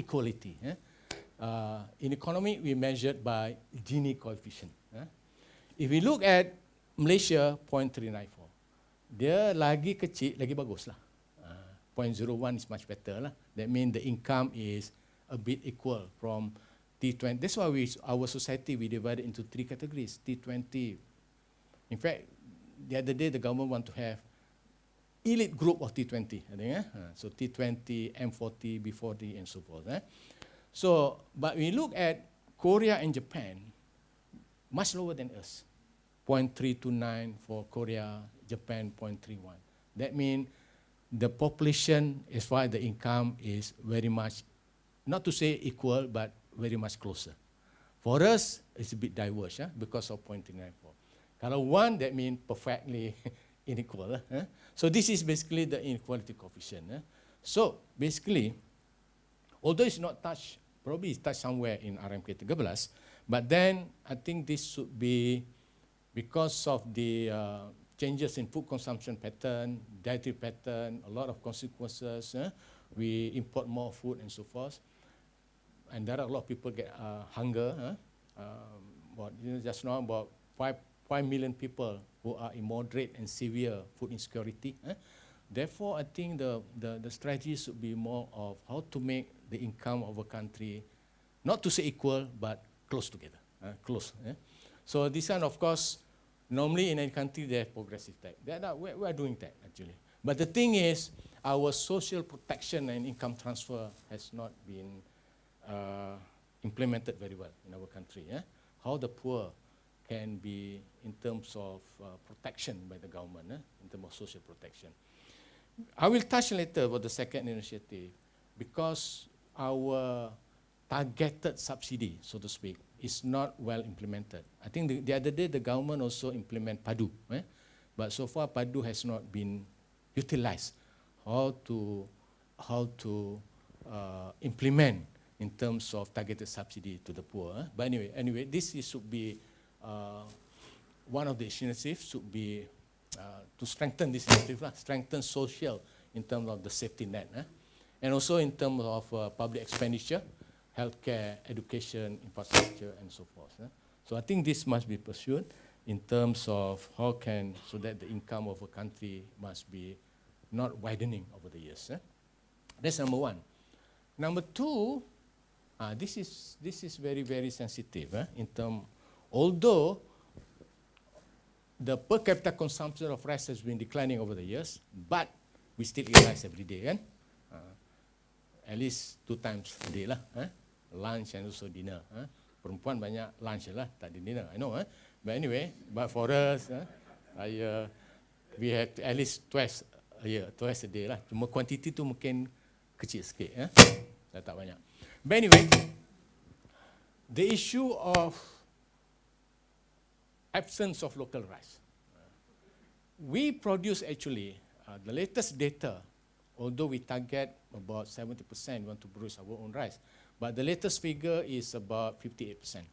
economy, we measured by Gini coefficient. If we look at Malaysia, 0.394, dia lagi kecil, lagi bagus lah. 0.01 is much better lah. That means the income is a bit equal from T20. That's why our society, we divided into 3 categories, T20. In fact, the other day, the government want to have elite group of T20, I think. So T20, M40, B40, and so forth. So, but we look at Korea and Japan, much lower than us. 0.329 for Korea, Japan 0.31. That means the population, as far as the income, is very much, not to say equal, but very much closer. For us, it's a bit diverse because of 0.394. Kalau 1, that means perfectly unequal. So this is basically the inequality coefficient. So basically, although it's not touched, probably it's touched somewhere in RMK 13, but then I think this should be because of the changes in food consumption pattern, dietary pattern, a lot of consequences. We import more food and so forth. And there are a lot of people get hunger. Just now about 5 million people who are in moderate and severe food insecurity. Therefore, I think the strategy should be more of how to make the income of a country, not to say equal, but close together. Close. So this one, of course, normally in any country they have progressive tax. We are doing that actually. But the thing is, our social protection and income transfer has not been implemented very well in our country. How the poor can be in terms of protection by the government, in terms of social protection. I will touch later about the second initiative because our targeted subsidy, so to speak, is not well implemented. I think the other day the government also implement PADU, but so far PADU has not been utilized. How to implement in terms of targeted subsidy to the poor. But anyway, this should be one of the initiatives should be to strengthen this initiative, strengthen social in terms of the safety net, and also in terms of public expenditure, healthcare, education, infrastructure, and so forth. So I think this must be pursued in terms of so that the income of a country must be not widening over the years. That's number 1. Number 2, this is very, very sensitive in terms. Although the per capita consumption of rice has been declining over the years, but we still eat rice every day, kan? At least 2 times a day lah, lunch and also dinner. Perempuan banyak lunch lah, tak ada dinner, I know. But anyway, but for us, we have at least twice a day lah. Cuma quantity tu mungkin kecil sikit, dah tak banyak. But anyway, the issue of absence of local rice. We produce actually, the latest data, although we target about 70% want to produce our own rice, but the latest figure is about 58%.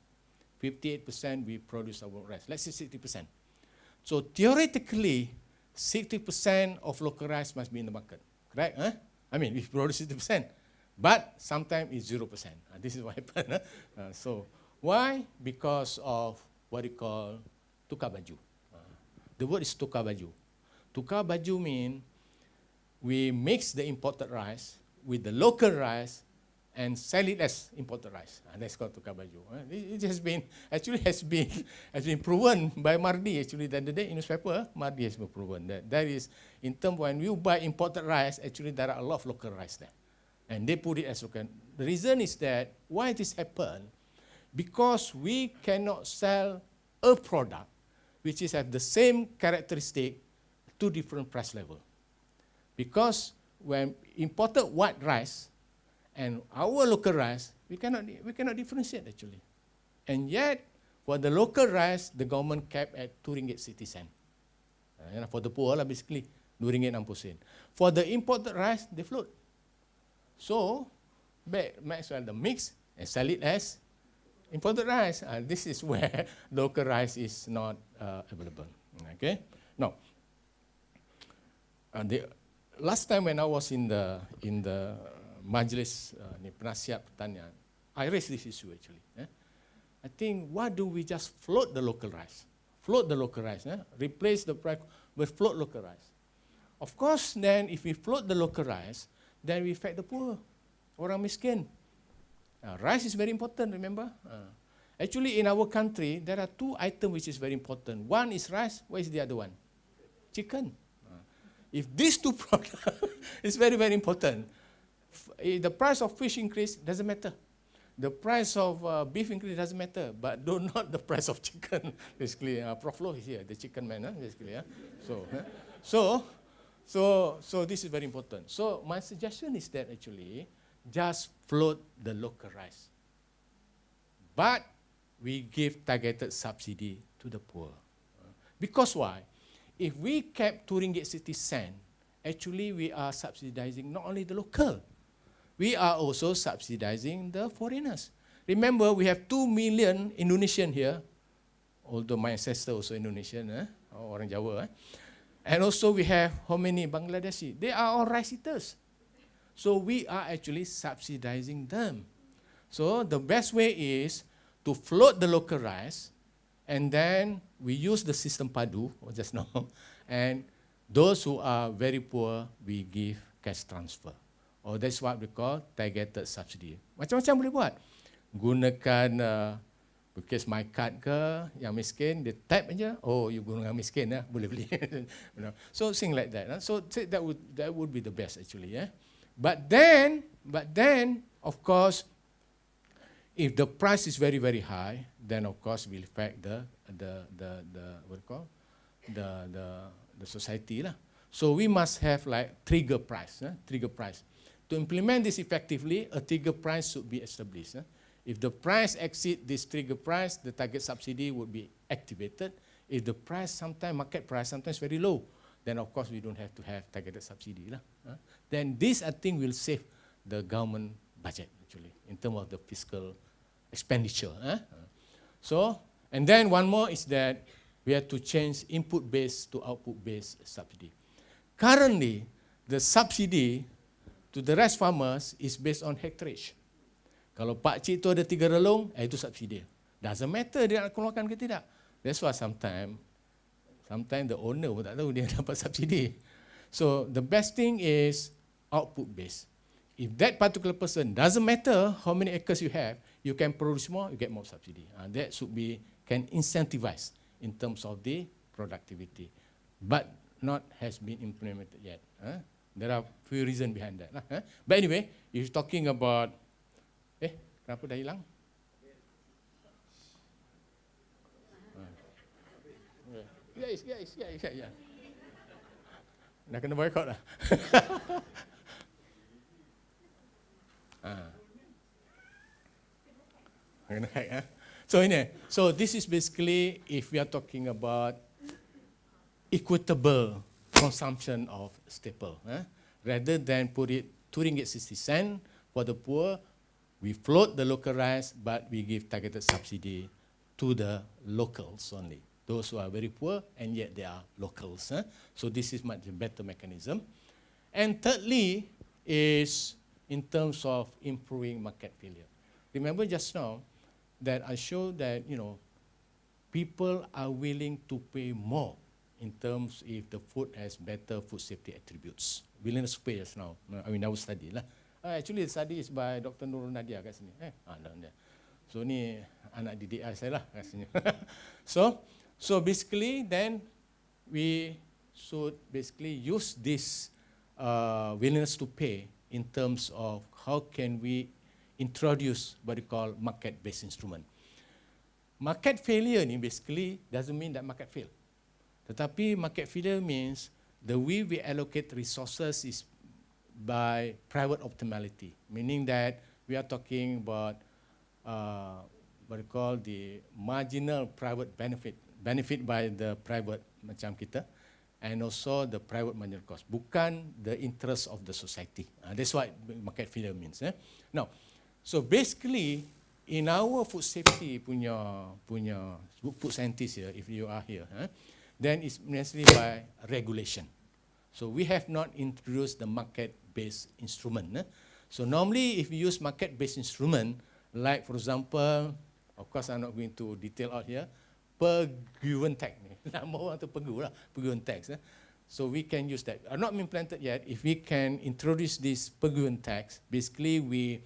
58% we produce our own rice. Let's say 60%. So theoretically, 60% of local rice must be in the market, correct? I mean, we produce 60%, but sometimes it's 0%. This is what happened. So why? Because of what you call tukar baju. The word is tukar baju. Tukar baju means we mix the imported rice with the local rice and sell it as imported rice. That's called tukar baju. It has been proven by Mardi actually the other day in newspaper. Mardi has been proven that is in terms when you buy imported rice, actually there are a lot of local rice there, and they put it as local. The reason is that why this happened, because we cannot sell a product which is at the same characteristic to different price level. Because when imported white rice and our local rice, we cannot differentiate actually. And yet, for the local rice, the government kept at RM2.60. For the poor lah basically, RM2.60. For the imported rice, they float. So, might as well the mix and sell it as imported rice. This is where local rice is not available. Okay. Now, the last time when I was in the Majlis Penasihat Pertanian, I raised this issue actually. I think why do we just float the local rice? Float the local rice. Replace the price with float local rice. Of course, then if we float the local rice, then we affect the poor, orang miskin. Rice is very important, remember? Actually, in our country, there are two items which is very important. One is rice, what is the other one? Chicken. If these two products is very, very important. If the price of fish increase, doesn't matter. The price of beef increase doesn't matter, but not the price of chicken. Basically, Prof is here, the chicken man, basically. So this is very important. So my suggestion is that actually, just float the local rice. But we give targeted subsidy to the poor. Because why? If we kept RM2.60, actually we are subsidizing not only the local, we are also subsidizing the foreigners. Remember, we have 2 million Indonesian here, although my ancestor also Indonesian, orang Jawa. And also we have how many Bangladeshi? They are all rice eaters. So we are actually subsidizing them. So the best way is to float the local rice, and then we use the system padu, just now, and those who are very poor, we give cash transfer. Or that's what we call targeted subsidy. Macam-macam boleh buat. Gunakan because my card ke, yang miskin, dia tap aja, oh you guna yang miskin, boleh beli. So things like that. So that would be the best actually. But then, of course, if the price is very, very high, then of course will affect the what you call the society lah. So we must have like trigger price. To implement this effectively, a trigger price should be established. If the price exceeds this trigger price, the target subsidy would be activated. If the price sometimes market price sometimes very low, then of course we don't have to have targeted subsidy lah. Then this I think will save the government budget actually in terms of the fiscal expenditure. So, and then one more is that we have to change input-based to output-based subsidy. Currently, the subsidy to the rice farmers is based on hectareage. Kalau pakcik tu ada 3 relung, itu subsidi. Doesn't matter dia nak keluarkan ke tidak. That's why sometimes the owner pun tak tahu dia dapat subsidi. So the best thing is output-based. If that particular person, doesn't matter how many acres you have, you can produce more, you get more subsidy. That should be, can incentivize in terms of the productivity. But not has been implemented yet. There are few reasons behind that. But anyway, if you're talking about, kenapa dah hilang? Yes. Dah kena boycott lah. So this is basically if we are talking about equitable consumption of staple. Rather than put it RM2.60 for the poor, we float the local rice, but we give targeted subsidy to the locals only. Those who are very poor and yet they are locals. So this is much better mechanism. And thirdly is in terms of improving market failure. Remember just now that I showed that people are willing to pay more in terms if the food has better food safety attributes. Willingness to pay just now. I mean, our study lah. Actually, the study is by Dr. Nurul Nadia kat sini. So ni anak didik saya lah kat sini. So basically, then we should basically use this willingness to pay in terms of how can we introduce what we call market-based instrument. Market failure ni basically doesn't mean that market fail. Tetapi market failure means the way we allocate resources is by private optimality, meaning that we are talking about what we call the marginal private benefit by the private macam kita, and also the private marginal cost, bukan the interest of the society. That's what market failure means. Now, so basically in our food safety punya food scientist here, if you are here, then it's necessarily by regulation. So we have not introduced the market-based instrument. So normally if you use market-based instrument, like for example, of course I'm not going to detail out here, perguruan tax. Nama orang tu perguruan tax. So we can use that. Not implemented yet. If we can introduce this perguruan tax, basically we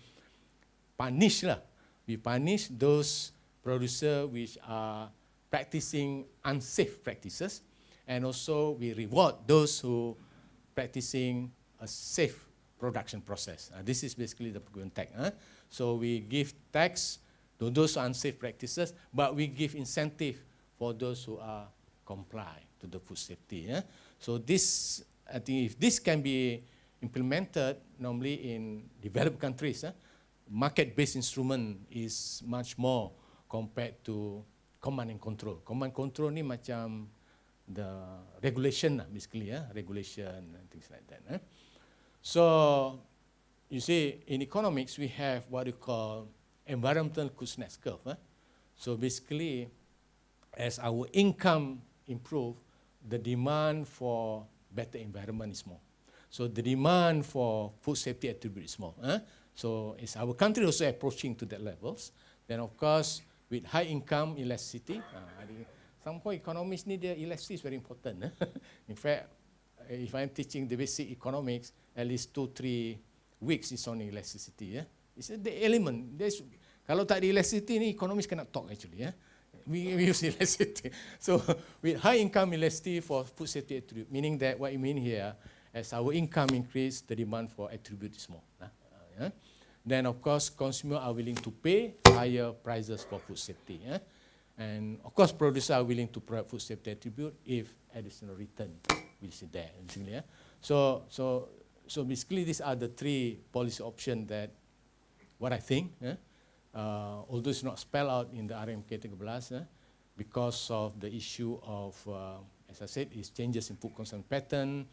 punish lah. We punish those producer which are practicing unsafe practices, and also we reward those who practicing a safe production process. This is basically the procurement tax. So we give tax to those unsafe practices, but we give incentive for those who are comply to the food safety. So this, I think, if this can be implemented normally in developed countries, market-based instrument is much more compared to command and control. Command control ni macam the regulation lah, basically, regulation and things like that. So you see, in economics we have what you call environmental Kuznets curve. So basically, as our income improve, the demand for better environment is more. So the demand for food safety attribute is more. So as our country also approaching to that levels, then of course with high income elasticity, somehow economists need their elasticity is very important. In fact, if I'm teaching the basic economics, at least 2-3 weeks is on elasticity. It's the element. There's, kalau tak ada elasticity ni, economists cannot talk actually. We use elasticity. So with high income elasticity for food safety attribute, meaning that what you mean here, as our income increase, the demand for attribute is more. Then of course, consumers are willing to pay higher prices for food safety. And of course, producers are willing to provide food safety attribute if additional return will be there. So basically, these are the three policy options that what I think, although it's not spelled out in the RMK 13, because of the issue of, as I said, is changes in food consumption pattern,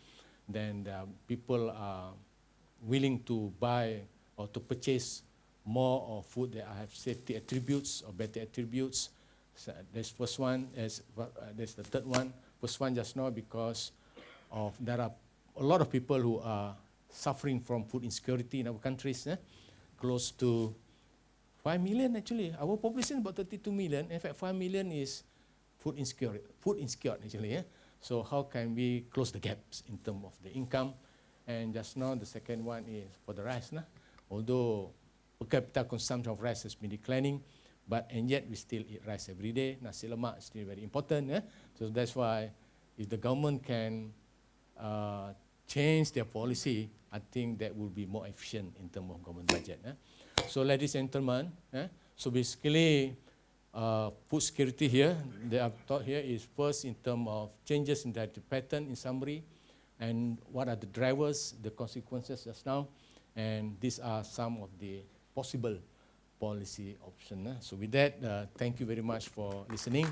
then the people are willing to buy or to purchase more of food that have safety attributes or better attributes. So that's first one. That's the third one. First one just now because of there are a lot of people who are suffering from food insecurity in our countries. Close to 5 million actually. Our population about 32 million. In fact, 5 million is food insecure actually. So how can we close the gaps in terms of the income? And just now the second one is for the rice. Although per capita consumption of rice has been declining, and yet we still eat rice every day. Nasi lemak is still very important. So that's why if the government can change their policy, I think that will be more efficient in terms of government budget. So ladies and gentlemen, so basically food security here, that I've taught here is first in terms of changes in dietary pattern in summary, and what are the drivers, the consequences just now, and these are some of the possible policy options. So with that, thank you very much for listening.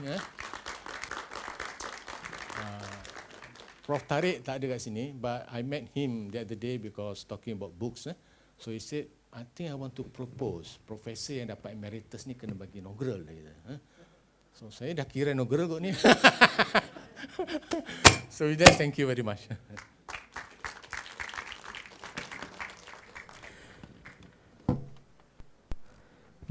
Prof Tariq tak ada kat sini, but I met him the other day because talking about books. So he said, I think I want to propose profesor yang dapat Emeritus ni kena bagi inaugural. So saya dah kira inaugural kot ni. So with that, thank you very much.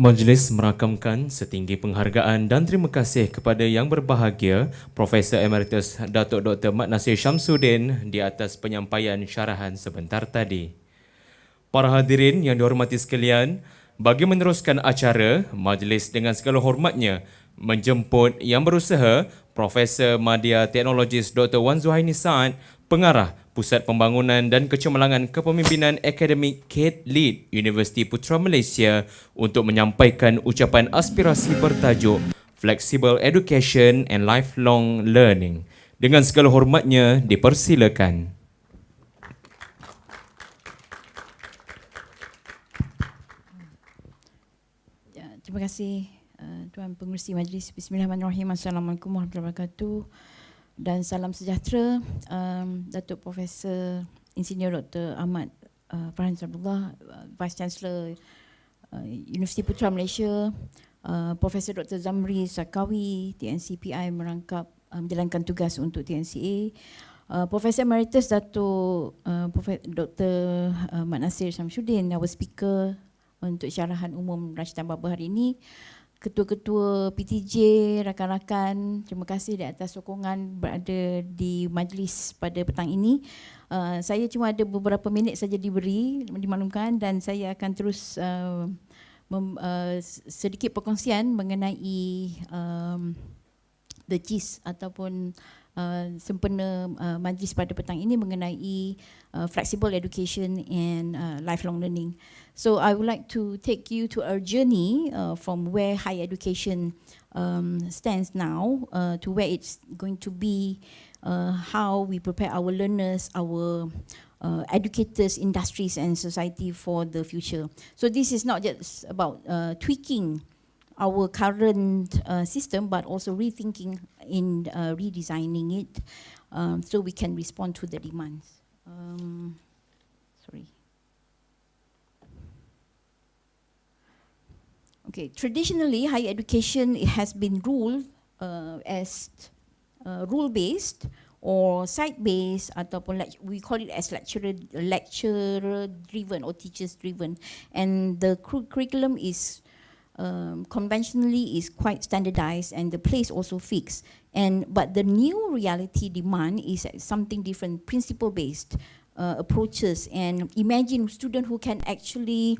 Majlis merakamkan setinggi penghargaan dan terima kasih kepada yang berbahagia Profesor Emeritus Datuk Dr. Nasir Shamsudin di atas penyampaian syarahan sebentar tadi. Para hadirin yang dihormati sekalian, bagi meneruskan acara, majlis dengan segala hormatnya menjemput yang berusaha Profesor Madya Teknologis Dr. Wan Zuhaini Saad, Pengarah Pusat Pembangunan dan Kecemerlangan Kepemimpinan Akademik CADe-Lead Universiti Putra Malaysia untuk menyampaikan ucapan aspirasi bertajuk Flexible Education and Lifelong Learning. Dengan segala hormatnya, dipersilakan. Terima kasih Tuan Pengerusi Majlis. Bismillahirrahmanirrahim. Assalamualaikum warahmatullahi wabarakatuh. Dan salam sejahtera Datuk Profesor Insinyur Dr. Ahmad Farhan Sadullah, Vice Chancellor Universiti Putra Malaysia, Profesor Dr. Zamri Sakawi, TNCPI merangkap menjalankan tugas untuk TNCA, Profesor Emeritus Dato Dr. Ahmad Nasir Shamsudin, our speaker untuk syarahan umum Rasdan Baba hari ini, ketua-ketua PTJ, rakan-rakan, terima kasih di atas sokongan berada di majlis pada petang ini. Saya cuma ada beberapa minit saja dimaklumkan dan saya akan terus sedikit perkongsian mengenai the gist ataupun sempena majlis pada petang ini mengenai flexible education and lifelong learning. So I would like to take you to a journey from where higher education stands now to where it's going to be, how we prepare our learners, our educators, industries and society for the future. So this is not just about tweaking our current system, but also rethinking in redesigning it so we can respond to the demands. Sorry. Okay, traditionally higher education has been ruled as rule-based or site-based ataupun we call it as lecturer-driven or teachers-driven, and the curriculum is conventionally is quite standardized and the place also fixed. But the new reality demand is something different, principle-based approaches, and imagine student who can actually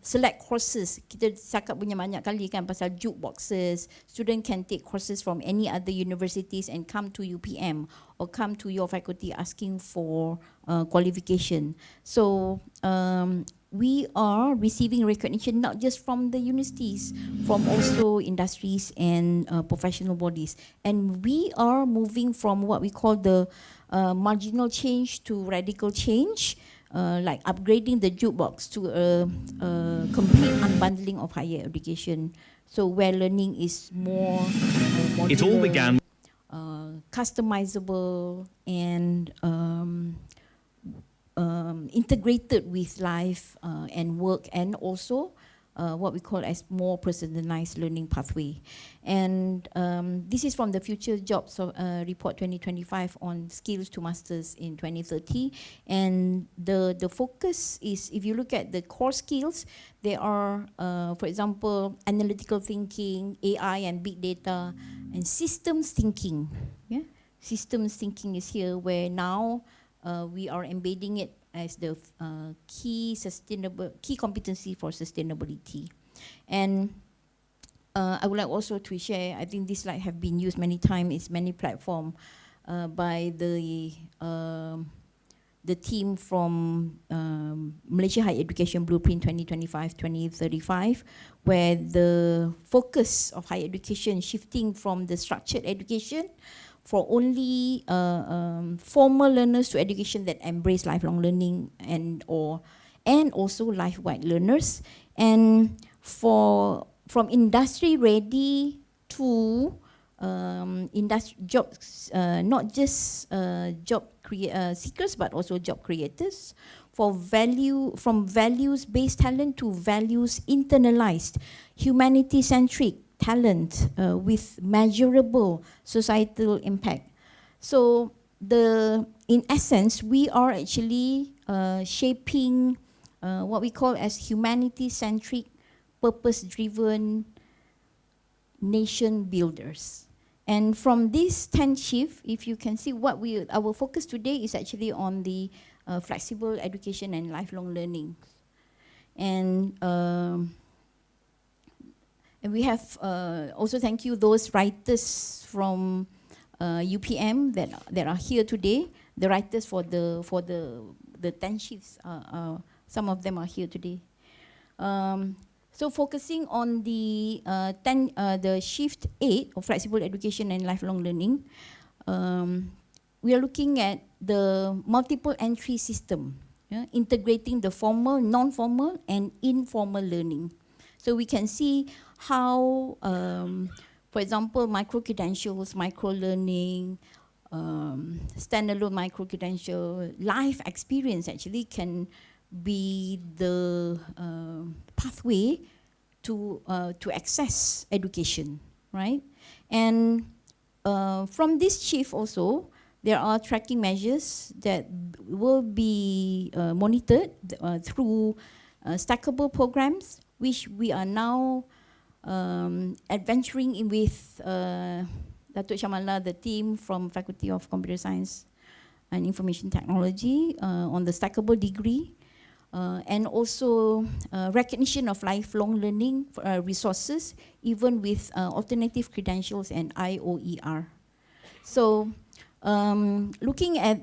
select courses. Kita cakap punya banyak kali kan pasal jukeboxes. Student can take courses from any other universities and come to UPM or come to your faculty asking for qualification. So we are receiving recognition not just from the universities, from also industries and professional bodies. And we are moving from what we call the marginal change to radical change, like upgrading the jukebox to a complete unbundling of higher education. So where learning is more modular, it all began customizable and integrated with life and work, and also what we call as more personalized learning pathway. And this is from the Future Jobs Report 2025 on skills to masters in 2030. And the focus is, if you look at the core skills, there are, for example, analytical thinking, AI and big data, and systems thinking. Yeah? Systems thinking is here, where now we are embedding it as the key competency for sustainability. And I would like also to share, I think this slide have been used many times, it's many platforms by the team from Malaysia Higher Education Blueprint 2025-2035, where the focus of higher education shifting from the structured education for only formal learners to education that embrace lifelong learning and also life-wide learners, and from industry ready to jobs, not just job seekers but also job creators, from values-based talent to values internalized, humanity-centric talent with measurable societal impact. So in essence, we are actually shaping what we call as humanity-centric, purpose-driven nation builders. And from this 10 shift, if you can see our focus today is actually on the flexible education and lifelong learning. And we have also thank you those writers from UPM that are here today. The writers for the 10 shifts, some of them are here today. So focusing on the shift 8 of flexible education and lifelong learning, we are looking at the multiple entry system, integrating the formal, non-formal, and informal learning. So we can see how, for example, micro-credentials, micro-learning, standalone micro-credential, life experience actually can be the pathway to access education, right? And from this shift also, there are tracking measures that will be monitored through stackable programs, which we are now adventuring in with Datuk Shamallah, the team from Faculty of Computer Science and Information Technology on the stackable degree. and also recognition of lifelong learning resources, even with alternative credentials and IOER. So looking at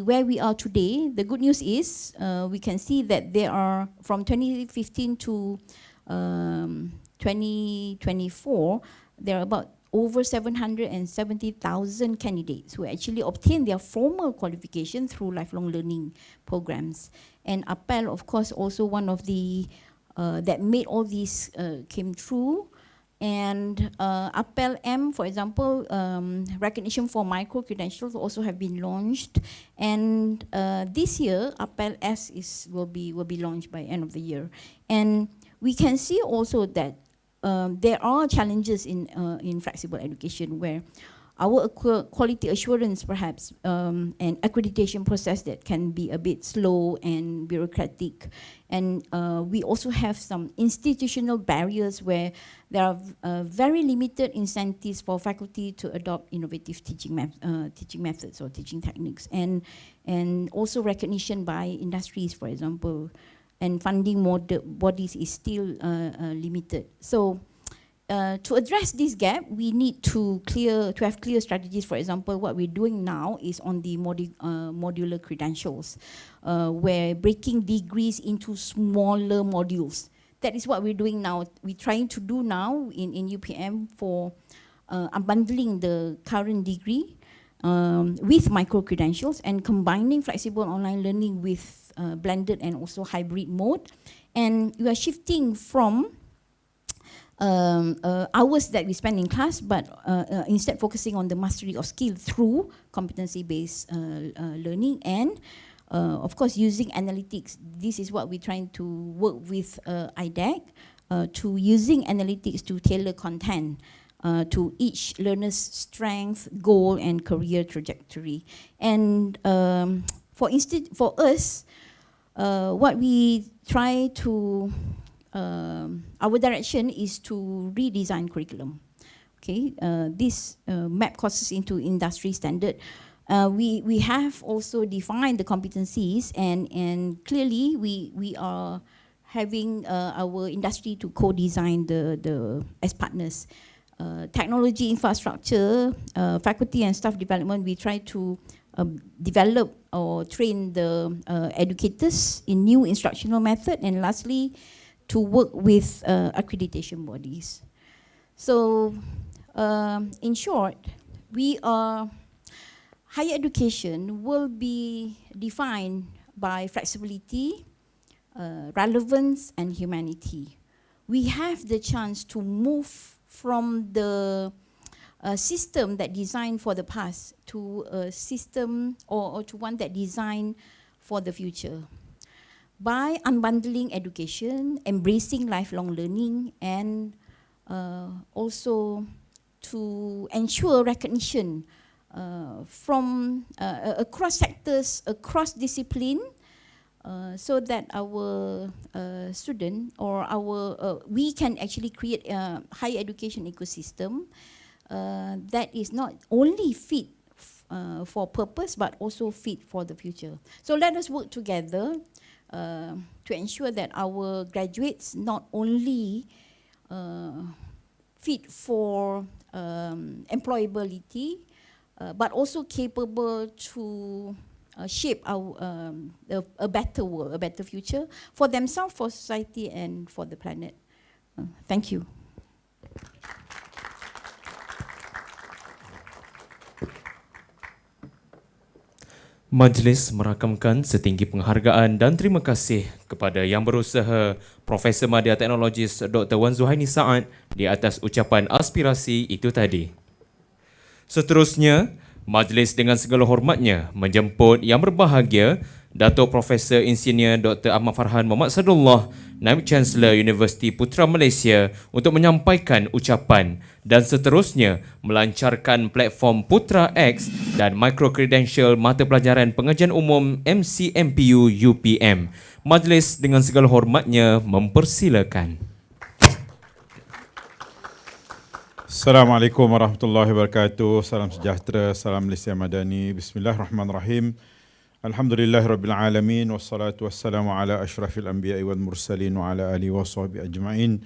where we are today, the good news is we can see that there are, from 2015 to 2024, there are about over 770,000 candidates who actually obtained their formal qualification through lifelong learning programs. And APEL, of course, also one of the that made all these came true. And APEL M, for example, recognition for micro credentials also have been launched. And this year, APEL S will be launched by end of the year. And we can see also that there are challenges in flexible education, where our quality assurance perhaps and accreditation process that can be a bit slow and bureaucratic. And we also have some institutional barriers where there are very limited incentives for faculty to adopt innovative teaching methods or teaching techniques, and also recognition by industries, for example, and funding bodies is still limited. So to address this gap, we need to have clear strategies. For example, what we're doing now is on the modular credentials, where breaking degrees into smaller modules. That is what we're doing now. We're trying to do now in UPM for unbundling the current degree with micro credentials and combining flexible online learning with blended and also hybrid mode. And we are shifting from hours that we spend in class, but instead focusing on the mastery of skill through competency-based learning, and of course using analytics. This is what we're trying to work with IDEC, to using analytics to tailor content to each learner's strength, goal, and career trajectory. And for us, what we try to our direction is to redesign curriculum. Okay, this map courses into industry standard. We have also defined the competencies, and clearly we are having our industry to co-design the as partners. Technology infrastructure, faculty and staff development, we try to develop or train the educators in new instructional method, and lastly, to work with accreditation bodies. So, in short, higher education will be defined by flexibility, relevance, and humanity. We have the chance to move from the system that designed for the past to a system or to one that designed for the future. By unbundling education, embracing lifelong learning, and also to ensure recognition from across sectors, across discipline, so that our student or we can actually create a higher education ecosystem that is not only fit for purpose but also fit for the future. So let us work together to ensure that our graduates not only fit for employability, but also capable to shape a better world, a better future for themselves, for society, and for the planet. Thank you. Majlis merakamkan setinggi penghargaan dan terima kasih kepada Yang Berusaha Profesor Madya Teknologis Dr. Wan Zuhaini Saad di atas ucapan aspirasi itu tadi. Seterusnya, majlis dengan segala hormatnya menjemput Yang Berbahagia Datuk Profesor Insinyur Dr. Ahmad Farhan Mohd Sadullah, Naib Canselor Universiti Putra Malaysia untuk menyampaikan ucapan dan seterusnya melancarkan platform PUTRA-eX dan micro-credential mata pelajaran pengajian umum MPU UPM. Majlis dengan segala hormatnya mempersilakan. Assalamualaikum warahmatullahi wabarakatuh. Salam sejahtera, salam Malaysia Madani. Bismillahirrahmanirrahim. Alhamdulillahirabbil alamin wassalatu wassalamu ala asyrafil anbiya'i wal mursalin wa ala alihi washabbihi ajma'in.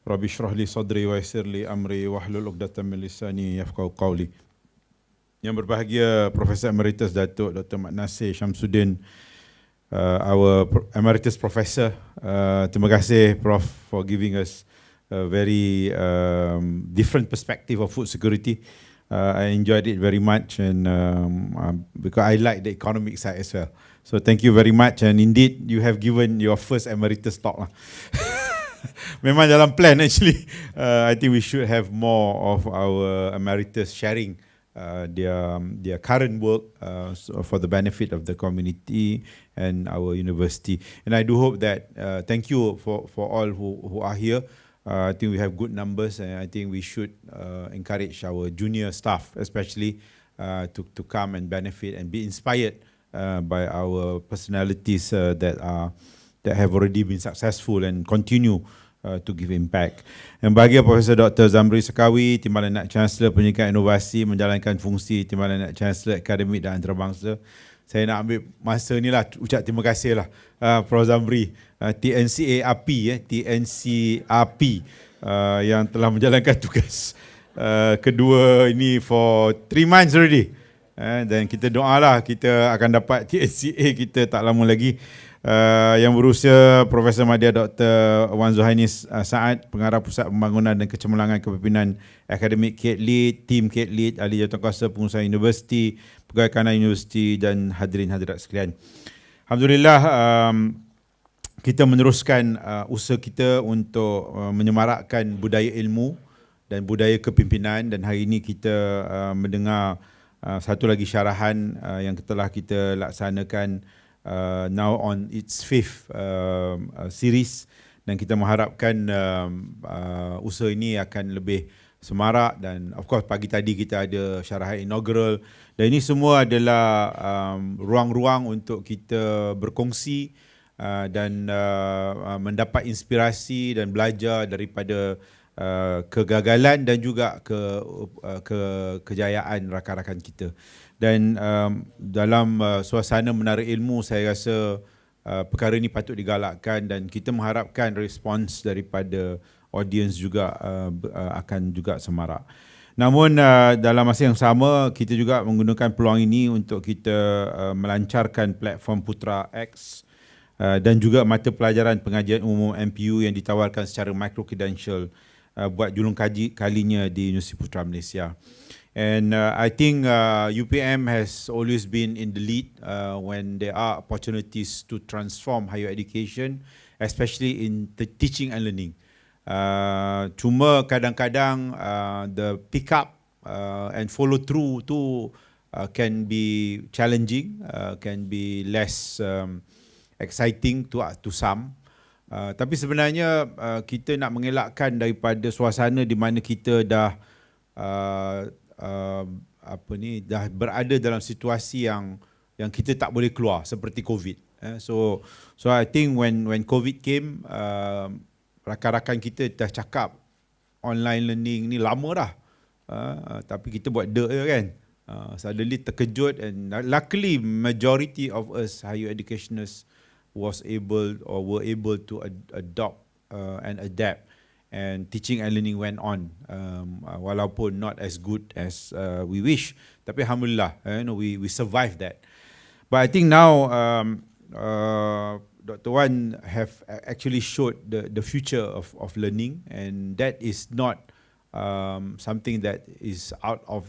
Rabbi shrah li sadri wa yassir li amri wahlul 'uqdatam min lisani yafqahu qawli. Yang berbahagia Profesor Emeritus Datuk Dr. Ahmad Nasir Shamsudin, our Emeritus Professor. Terima kasih Prof for giving us a very different perspective of food security. I enjoyed it very much, and because I like the economic side as well. So thank you very much, and indeed you have given your first Emeritus talk lah. Memang dalam plan actually. I think we should have more of our Emeritus sharing their current work for the benefit of the community and our university. And I do hope that, thank you for all who are here. I think we have good numbers, and I think we should encourage our junior staff especially to come and benefit and be inspired by our personalities that have already been successful and continue to give impact. Yang bahagia Profesor Dr. Zamri Sekawi, Timbalan Anak Canselor Pendidikan Inovasi, menjalankan fungsi Timbalan Anak Canselor Akademik dan Antarabangsa. Saya nak ambil masa ni lah ucap terima kasih lah Prof. Zamri, TNCARP yang telah menjalankan tugas kedua ini for 3 months already. Dan kita doalah kita akan dapat TNCA kita tak lama lagi. Yang berusia Profesor Madya Dr. Wan Zuhainis Saad, Pengarah Pusat Pembangunan dan Kecemerlangan Kepimpinan Akademik CADe-Lead, tim CADe-Lead, Ahli Jawatankuasa Pengurusan Universiti, Pegawai Kanan Universiti dan hadirin-hadirat sekalian. Alhamdulillah, kita meneruskan usaha kita untuk menyemarakkan budaya ilmu dan budaya kepimpinan, dan hari ini kita mendengar satu lagi syarahan yang telah kita laksanakan now on its 5th series, dan kita mengharapkan usaha ini akan lebih semarak. Dan of course pagi tadi kita ada syarahan inaugural, dan ini semua adalah ruang-ruang untuk kita berkongsi dan mendapat inspirasi dan belajar daripada kegagalan dan juga kejayaan rakan-rakan kita. Dan dalam suasana menarik ilmu, saya rasa perkara ini patut digalakkan, dan kita mengharapkan respons daripada audience juga akan juga semarak. Namun dalam masa yang sama, kita juga menggunakan peluang ini untuk kita melancarkan platform PUTRA-eX dan juga mata pelajaran pengajian umum MPU yang ditawarkan secara micro-credential buat julung kaji kalinya di Universiti Putra Malaysia. And I think UPM has always been in the lead when there are opportunities to transform higher education, especially in the teaching and learning. Cuma kadang-kadang the pick up and follow through tu can be challenging, can be less exciting to some. Tapi sebenarnya kita nak mengelakkan daripada suasana di mana kita dah dah berada dalam situasi yang kita tak boleh keluar, seperti COVID. So I think when COVID came, rakan-rakan kita dah cakap online learning ni lama dah, tapi kita buat je kan. Suddenly terkejut, and luckily majority of us higher educationists were able to adopt and adapt, and teaching and learning went on, walaupun not as good as we wish, tapi alhamdulillah, we survived that. But I think now Dr. Wan have actually showed the future of learning, and that is not something that is out of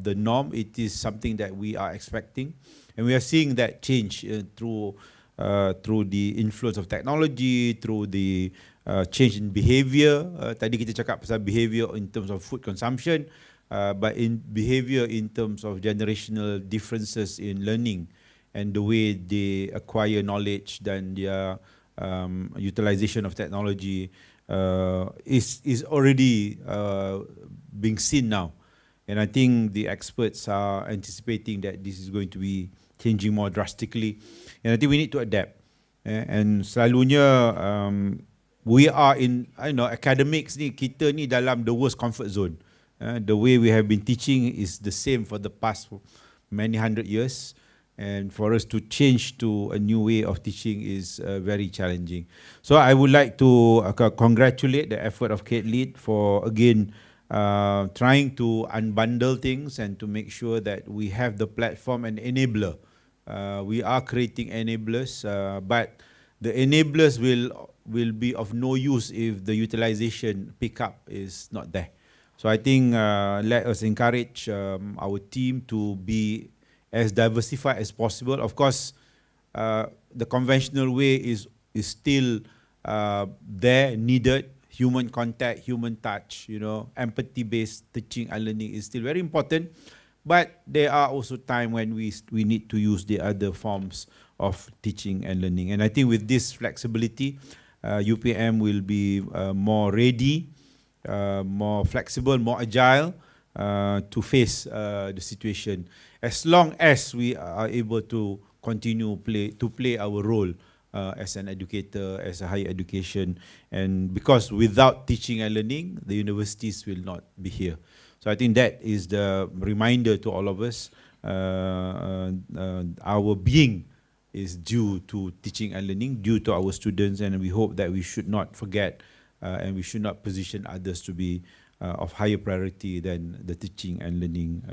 the norm. It is something that we are expecting, and we are seeing that change through the influence of technology, through the change in behavior. Tadi kita cakap pasal behavior in terms of food consumption, but in behavior in terms of generational differences in learning and the way they acquire knowledge, dan their utilization of technology is already being seen now. And I think the experts are anticipating that this is going to be changing more drastically. And I think we need to adapt. And selalunya we are in, academics ni, kita ni dalam the worst comfort zone. The way we have been teaching is the same for the past many hundred years. and for us to change to a new way of teaching is very challenging. So I would like to congratulate the effort of CADe-Lead for again trying to unbundle things and to make sure that we have the platform and enabler. We are creating enablers, but the enablers will be of no use if the utilization pickup is not there. So I think let us encourage our team to be as diversified as possible. Of course, the conventional way is still there, needed. Human contact, human touch, empathy-based teaching and learning is still very important. But there are also times when we need to use the other forms of teaching and learning. And I think with this flexibility, UPM will be more ready, more flexible, more agile to face the situation. As long as we are able to continue to play our role as an educator, as a higher education, and because without teaching and learning, the universities will not be here. So I think that is the reminder to all of us. Our being is due to teaching and learning, due to our students, and we hope that we should not forget and we should not position others to be of higher priority than the teaching and learning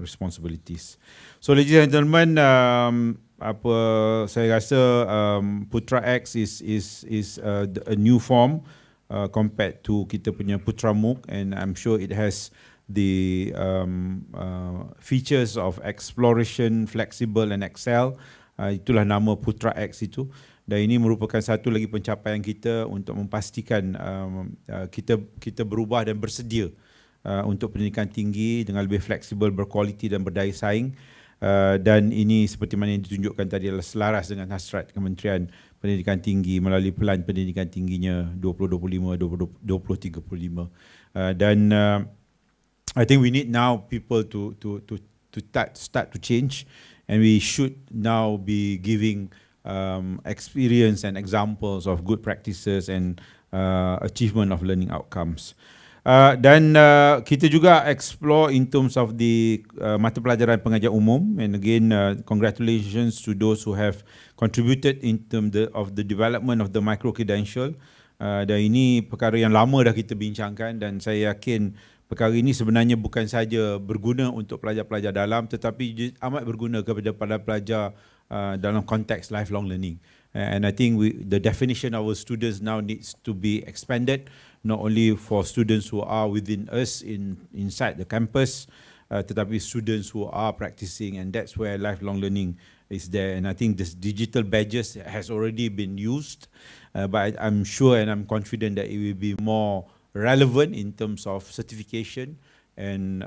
responsibilities. So ladies and gentlemen, saya rasa PUTRA-eX is a new form compared to kita punya PUTRA-MOOC, and I'm sure it has the features of exploration, flexible and excel. Itulah nama PUTRA-eX itu. Dan ini merupakan satu lagi pencapaian kita untuk memastikan kita berubah dan bersedia untuk pendidikan tinggi dengan lebih fleksibel, berkualiti dan berdaya saing. Dan ini seperti mana yang ditunjukkan tadi adalah selaras dengan hasrat Kementerian Pendidikan Tinggi melalui Pelan Pendidikan Tingginya 2025-2035. Dan I think we need now people to start to change, and we should now be giving experience and examples of good practices and achievement of learning outcomes. Dan kita juga explore in terms of the mata pelajaran pengajian umum, and again congratulations to those who have contributed in terms of the development of the micro credential. Dan ini perkara yang lama dah kita bincangkan, dan saya yakin perkara ini sebenarnya bukan saja berguna untuk pelajar-pelajar dalam, tetapi amat berguna kepada pelajar dalam konteks lifelong learning. And I think the definition of our students now needs to be expanded, not only for students who are within us inside the campus, tetapi students who are practicing, and that's where lifelong learning is there. And I think this digital badges has already been used, but I'm sure and I'm confident that it will be more relevant in terms of certification and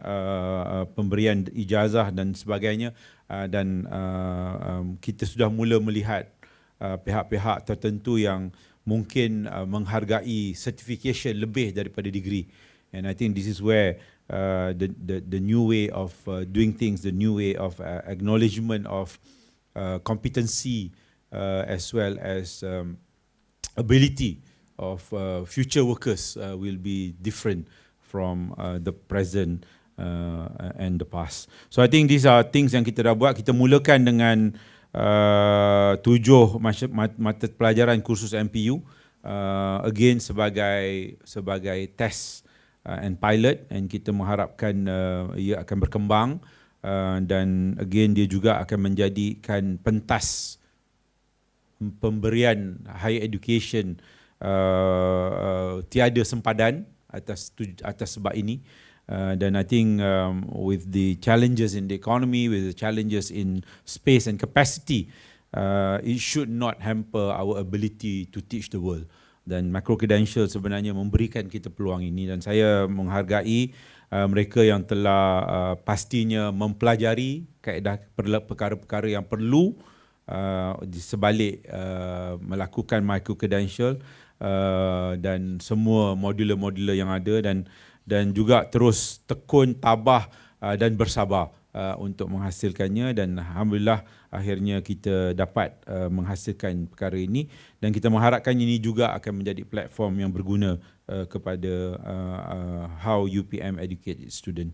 pemberian ijazah dan sebagainya. Dan kita sudah mula melihat pihak-pihak tertentu yang mungkin menghargai certification lebih daripada degree. And I think this is where the new way of doing things, the new way of acknowledgement of competency as well as ability of future workers will be different from the present and the past. So I think these are things yang kita dah buat. Kita mulakan dengan 7 mata pelajaran kursus MPU, again sebagai test and pilot, and kita mengharapkan ia akan berkembang, dan again dia juga akan menjadikan pentas pemberian higher education tiada sempadan atas sebab ini. Dan I think with the challenges in the economy, with the challenges in space and capacity, it should not hamper our ability to teach the world. Dan micro-credential sebenarnya memberikan kita peluang ini, dan saya menghargai mereka yang telah pastinya mempelajari kaedah perkara-perkara yang perlu di sebalik melakukan micro-credential dan semua modul-modul yang ada, dan juga terus tekun, tabah dan bersabar untuk menghasilkannya, dan alhamdulillah akhirnya kita dapat menghasilkan perkara ini, dan kita mengharapkan ini juga akan menjadi platform yang berguna kepada how UPM educate its student.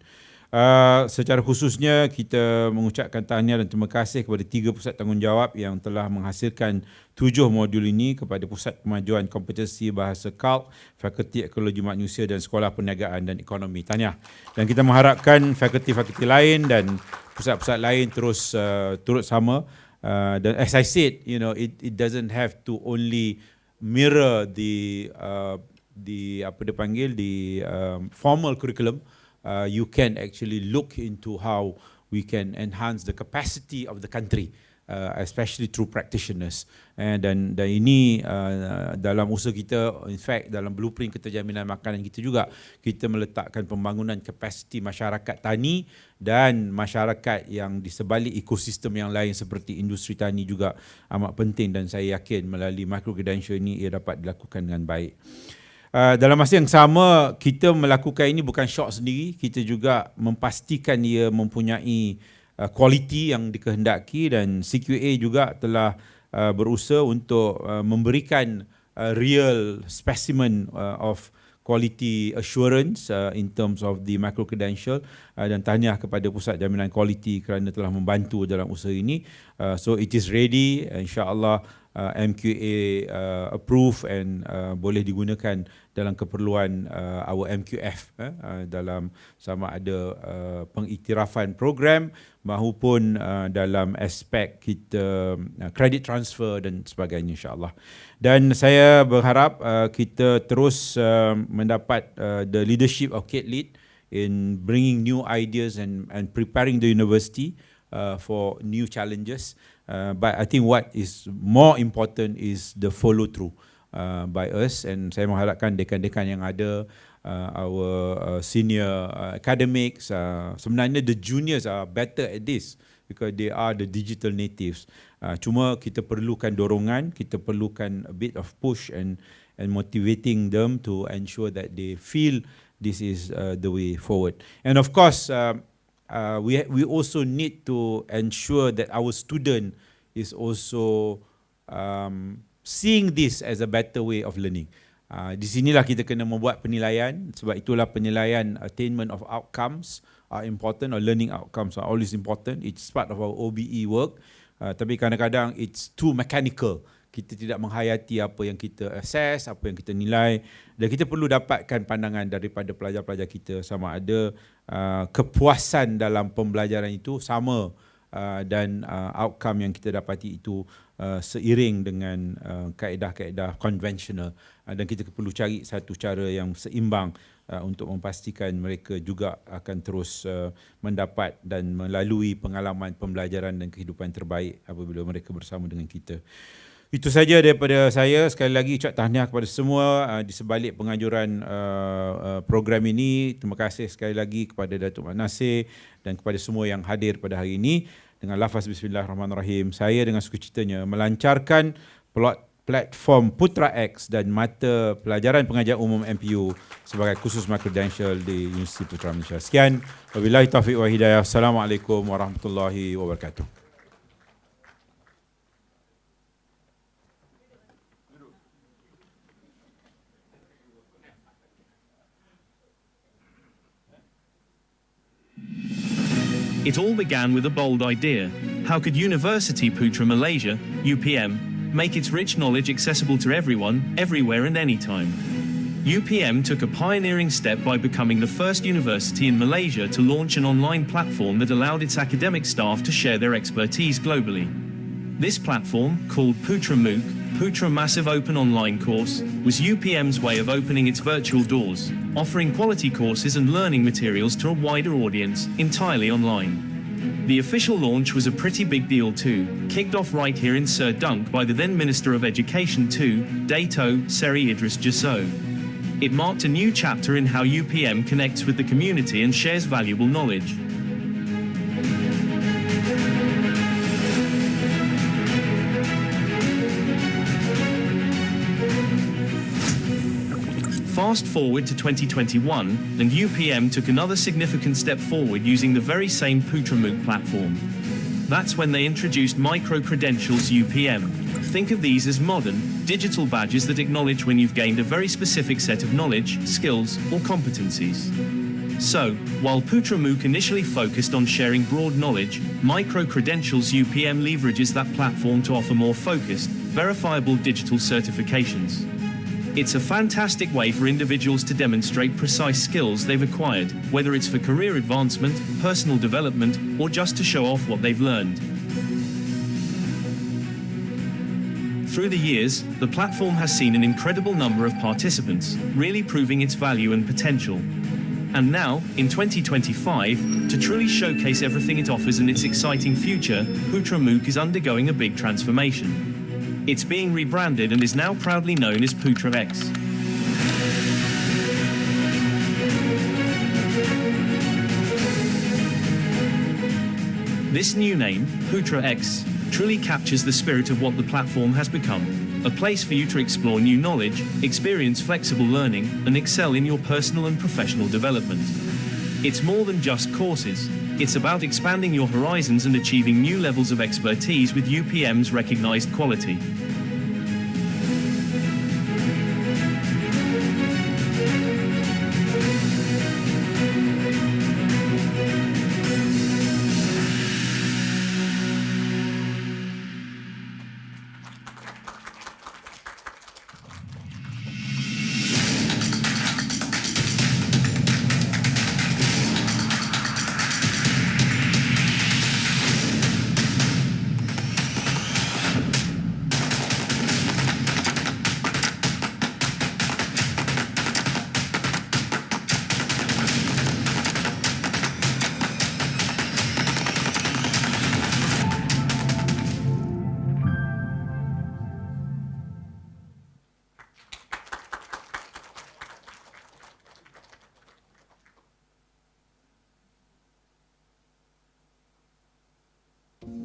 Secara khususnya kita mengucapkan tahniah dan terima kasih kepada 3 pusat tanggungjawab yang telah menghasilkan 7 modul ini, kepada Pusat Pemajuan Kompetensi Bahasa CALC, Fakulti Ekologi Manusia dan Sekolah Perniagaan dan Ekonomi. Tahniah. Dan kita mengharapkan fakulti-fakulti lain dan pusat-pusat lain terus turut sama. Dan as I said, it doesn't have to only mirror the formal curriculum. You can actually look into how we can enhance the capacity of the country, especially through practitioners. Dan ini dalam usaha kita, in fact dalam blueprint keterjaminan makanan kita juga, kita meletakkan pembangunan kapasiti masyarakat tani dan masyarakat yang di sebalik ekosistem yang lain seperti industri tani juga amat penting, dan saya yakin melalui micro-credential ini ia dapat dilakukan dengan baik. Dalam masa yang sama, kita melakukan ini bukan syok sendiri, kita juga memastikan ia mempunyai kualiti yang dikehendaki, dan CQA juga telah berusaha untuk memberikan real specimen of quality assurance in terms of the micro credential, dan tahniah kepada Pusat Jaminan Kualiti kerana telah membantu dalam usaha ini. So it is ready, insya-Allah MQA approve and boleh digunakan dalam keperluan our MQF dalam sama ada pengiktirafan program maupun dalam aspek kita credit transfer dan sebagainya, insya-Allah. Dan saya berharap kita terus mendapat the leadership of CADe-Lead in bringing new ideas and preparing the university for new challenges. But I think what is more important is the follow through by us, and saya mengharapkan dekan-dekan yang ada, our senior academics, sebenarnya the juniors are better at this because they are the digital natives. Cuma kita perlukan dorongan, kita perlukan a bit of push and motivating them to ensure that they feel this is the way forward. And of course, we also need to ensure that our student is also seeing this as a better way of learning. Di sinilah kita kena membuat penilaian, sebab itulah penilaian attainment of outcomes are important, or learning outcomes are always important. It's part of our OBE work. Tapi kadang-kadang it's too mechanical. Kita tidak menghayati apa yang kita assess, apa yang kita nilai, dan kita perlu dapatkan pandangan daripada pelajar-pelajar kita sama ada kepuasan dalam pembelajaran itu sama dan outcome yang kita dapati itu seiring dengan kaedah-kaedah konvensional, dan kita perlu cari satu cara yang seimbang untuk memastikan mereka juga akan terus mendapat dan melalui pengalaman pembelajaran dan kehidupan terbaik apabila mereka bersama dengan kita. Itu saja daripada saya. Sekali lagi ucap tahniah kepada semua di sebalik penganjuran program ini. Terima kasih sekali lagi kepada Datuk Nasir dan kepada semua yang hadir pada hari ini. Dengan lafaz bismillahirrahmanirrahim, saya dengan sukacitanya melancarkan platform PUTRA-eX dan mata pelajaran pengajian umum MPU sebagai khusus micro-credential di Universiti Putra Malaysia. Sekian, wabillahi taufiq wa hidayah. Assalamualaikum warahmatullahi wabarakatuh. It all began with a bold idea. How could Universiti Putra Malaysia, UPM, make its rich knowledge accessible to everyone, everywhere and anytime? UPM took a pioneering step by becoming the first university in Malaysia to launch an online platform that allowed its academic staff to share their expertise globally. This platform, called Putra-MOOC, Putra Massive Open Online Course, was UPM's way of opening its virtual doors, offering quality courses and learning materials to a wider audience, entirely online. The official launch was a pretty big deal too, kicked off right here in Sir Dunk by the then Minister of Education too, Dato, Seri Idris Jasso. It marked a new chapter in how UPM connects with the community and shares valuable knowledge. Fast forward to 2021, and UPM took another significant step forward using the very same PUTRA-MOOC platform. That's when they introduced micro-credentials UPM. Think of these as modern, digital badges that acknowledge when you've gained a very specific set of knowledge, skills, or competencies. So, while PUTRA-MOOC initially focused on sharing broad knowledge, micro-credentials UPM leverages that platform to offer more focused, verifiable digital certifications. It's a fantastic way for individuals to demonstrate precise skills they've acquired, whether it's for career advancement, personal development, or just to show off what they've learned. Through the years, the platform has seen an incredible number of participants, really proving its value and potential. And now, in 2025, to truly showcase everything it offers and its exciting future, PUTRA-MOOC is undergoing a big transformation. It's being rebranded and is now proudly known as PUTRA-eX. This new name, PUTRA-eX, truly captures the spirit of what the platform has become. A place for you to explore new knowledge, experience flexible learning, and excel in your personal and professional development. It's more than just courses. It's about expanding your horizons and achieving new levels of expertise with UPM's recognized quality.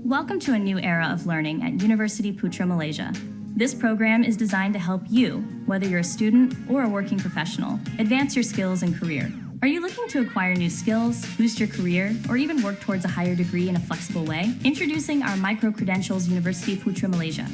Welcome to a new era of learning at Universiti Putra Malaysia. This program is designed to help you, whether you're a student or a working professional, advance your skills and career. Are you looking to acquire new skills, boost your career, or even work towards a higher degree in a flexible way? Introducing our Micro-Credentials Universiti Putra Malaysia.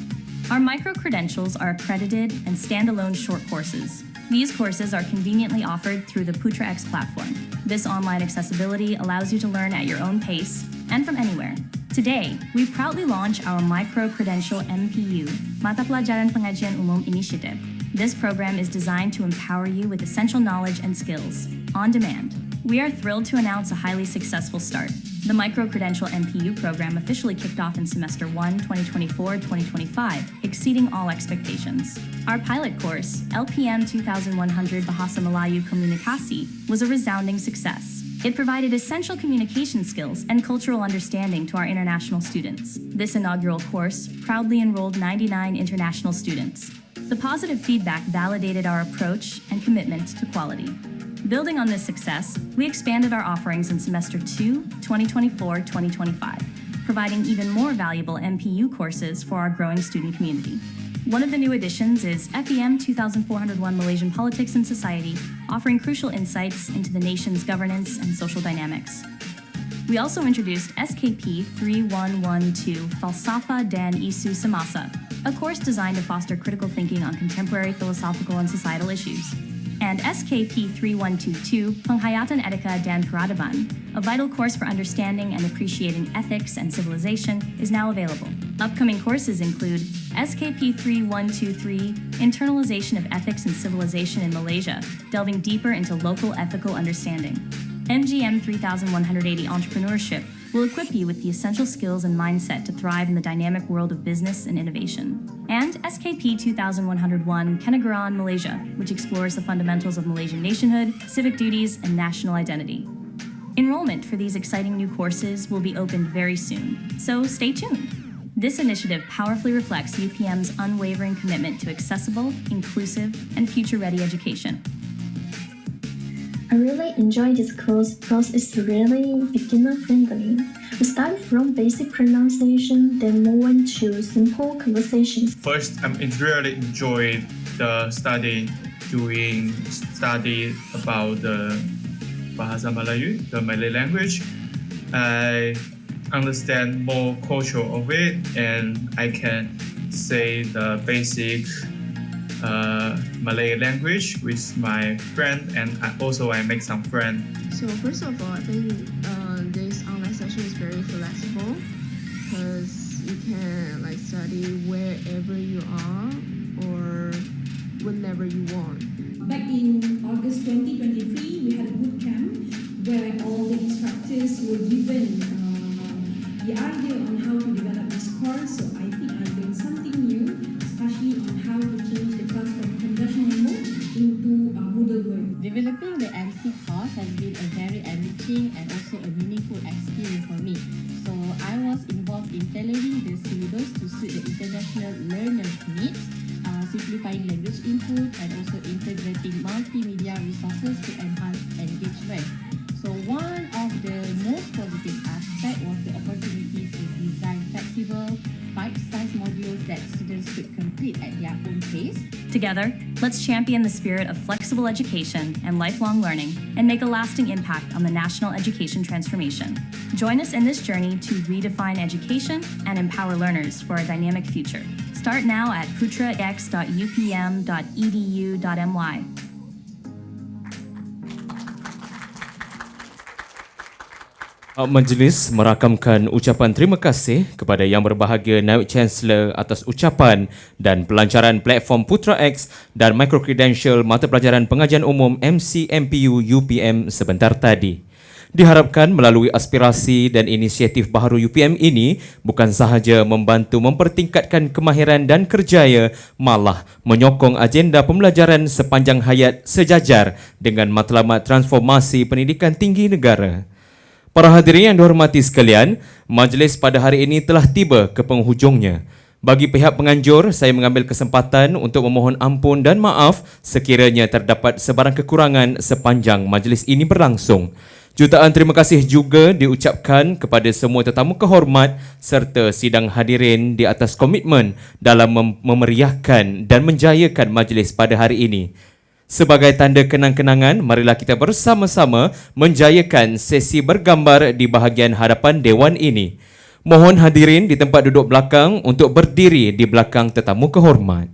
Our micro-credentials are accredited and standalone short courses. These courses are conveniently offered through the PUTRA-eX platform. This online accessibility allows you to learn at your own pace and from anywhere. Today, we proudly launch our Micro-Credential MPU, Mata Pelajaran Pengajian Umum Initiative. This program is designed to empower you with essential knowledge and skills, on demand. We are thrilled to announce a highly successful start. The Micro-Credential MPU program officially kicked off in Semester 1, 2024-2025, exceeding all expectations. Our pilot course, LPM 2100 Bahasa Melayu Komunikasi, was a resounding success. It provided essential communication skills and cultural understanding to our international students. This inaugural course proudly enrolled 99 international students. The positive feedback validated our approach and commitment to quality. Building on this success, we expanded our offerings in Semester 2, 2024-2025, providing even more valuable MPU courses for our growing student community. One of the new additions is FEM 2401 Malaysian Politics and Society, offering crucial insights into the nation's governance and social dynamics. We also introduced SKP 3112 Falsafa dan Isu Semasa, a course designed to foster critical thinking on contemporary philosophical and societal issues. And SKP 3122 Penghayatan Etika dan Peradaban, a vital course for understanding and appreciating ethics and civilization, is now available. Upcoming courses include SKP 3123 Internalization of Ethics and Civilization in Malaysia, delving deeper into local ethical understanding. MGM 3180 Entrepreneurship will equip you with the essential skills and mindset to thrive in the dynamic world of business and innovation. And SKP 2101 Kenegaraan Malaysia, which explores the fundamentals of Malaysian nationhood, civic duties, and national identity. Enrollment for these exciting new courses will be opened very soon, so stay tuned. This initiative powerfully reflects UPM's unwavering commitment to accessible, inclusive, and future-ready education. I really enjoy this course because it's really beginner-friendly. We start from basic pronunciation, then move on to simple conversations. First, I really enjoyed the study doing study about the Bahasa Melayu, the Malay language. I understand more culture of it, and I can say the basic Malay language with my friend, and I make some friends. So first of all, I think this online session is very flexible because you can like study wherever you are or whenever you want. Back in August 2023, we had a boot camp where all the instructors were given the idea on how to develop this course. So I think I learned something new, especially on how to change the class from conventional mode into Moodle mode. Developing the MC course has been a very enriching and also a meaningful experience for me. So I was involved in tailoring the syllabus to suit the international learners' needs, simplifying language input and also integrating multimedia resources to enhance engagement. So one of the most positive aspects was the opportunity to design flexible, bite-sized modules that students could complete at their own pace. Together, let's champion the spirit of flexible education and lifelong learning and make a lasting impact on the national education transformation. Join us in this journey to redefine education and empower learners for a dynamic future. Start now at PUTRA-eX.upm.edu.my. Majlis merakamkan ucapan terima kasih kepada Yang Berbahagia Naib Canselor atas ucapan dan pelancaran platform PUTRA-eX dan Micro-Credential Mata Pelajaran Pengajian Umum MPU UPM sebentar tadi. Diharapkan melalui aspirasi dan inisiatif baharu UPM ini bukan sahaja membantu mempertingkatkan kemahiran dan kerjaya, malah menyokong agenda pembelajaran sepanjang hayat sejajar dengan matlamat transformasi pendidikan tinggi negara. Para hadirin yang dihormati sekalian, majlis pada hari ini telah tiba ke penghujungnya. Bagi pihak penganjur, saya mengambil kesempatan untuk memohon ampun dan maaf sekiranya terdapat sebarang kekurangan sepanjang majlis ini berlangsung. Jutaan terima kasih juga diucapkan kepada semua tetamu kehormat serta sidang hadirin di atas komitmen dalam memeriahkan dan menjayakan majlis pada hari ini. Sebagai tanda kenang-kenangan, marilah kita bersama-sama menjayakan sesi bergambar di bahagian hadapan Dewan ini. Mohon hadirin di tempat duduk belakang untuk berdiri di belakang tetamu kehormat.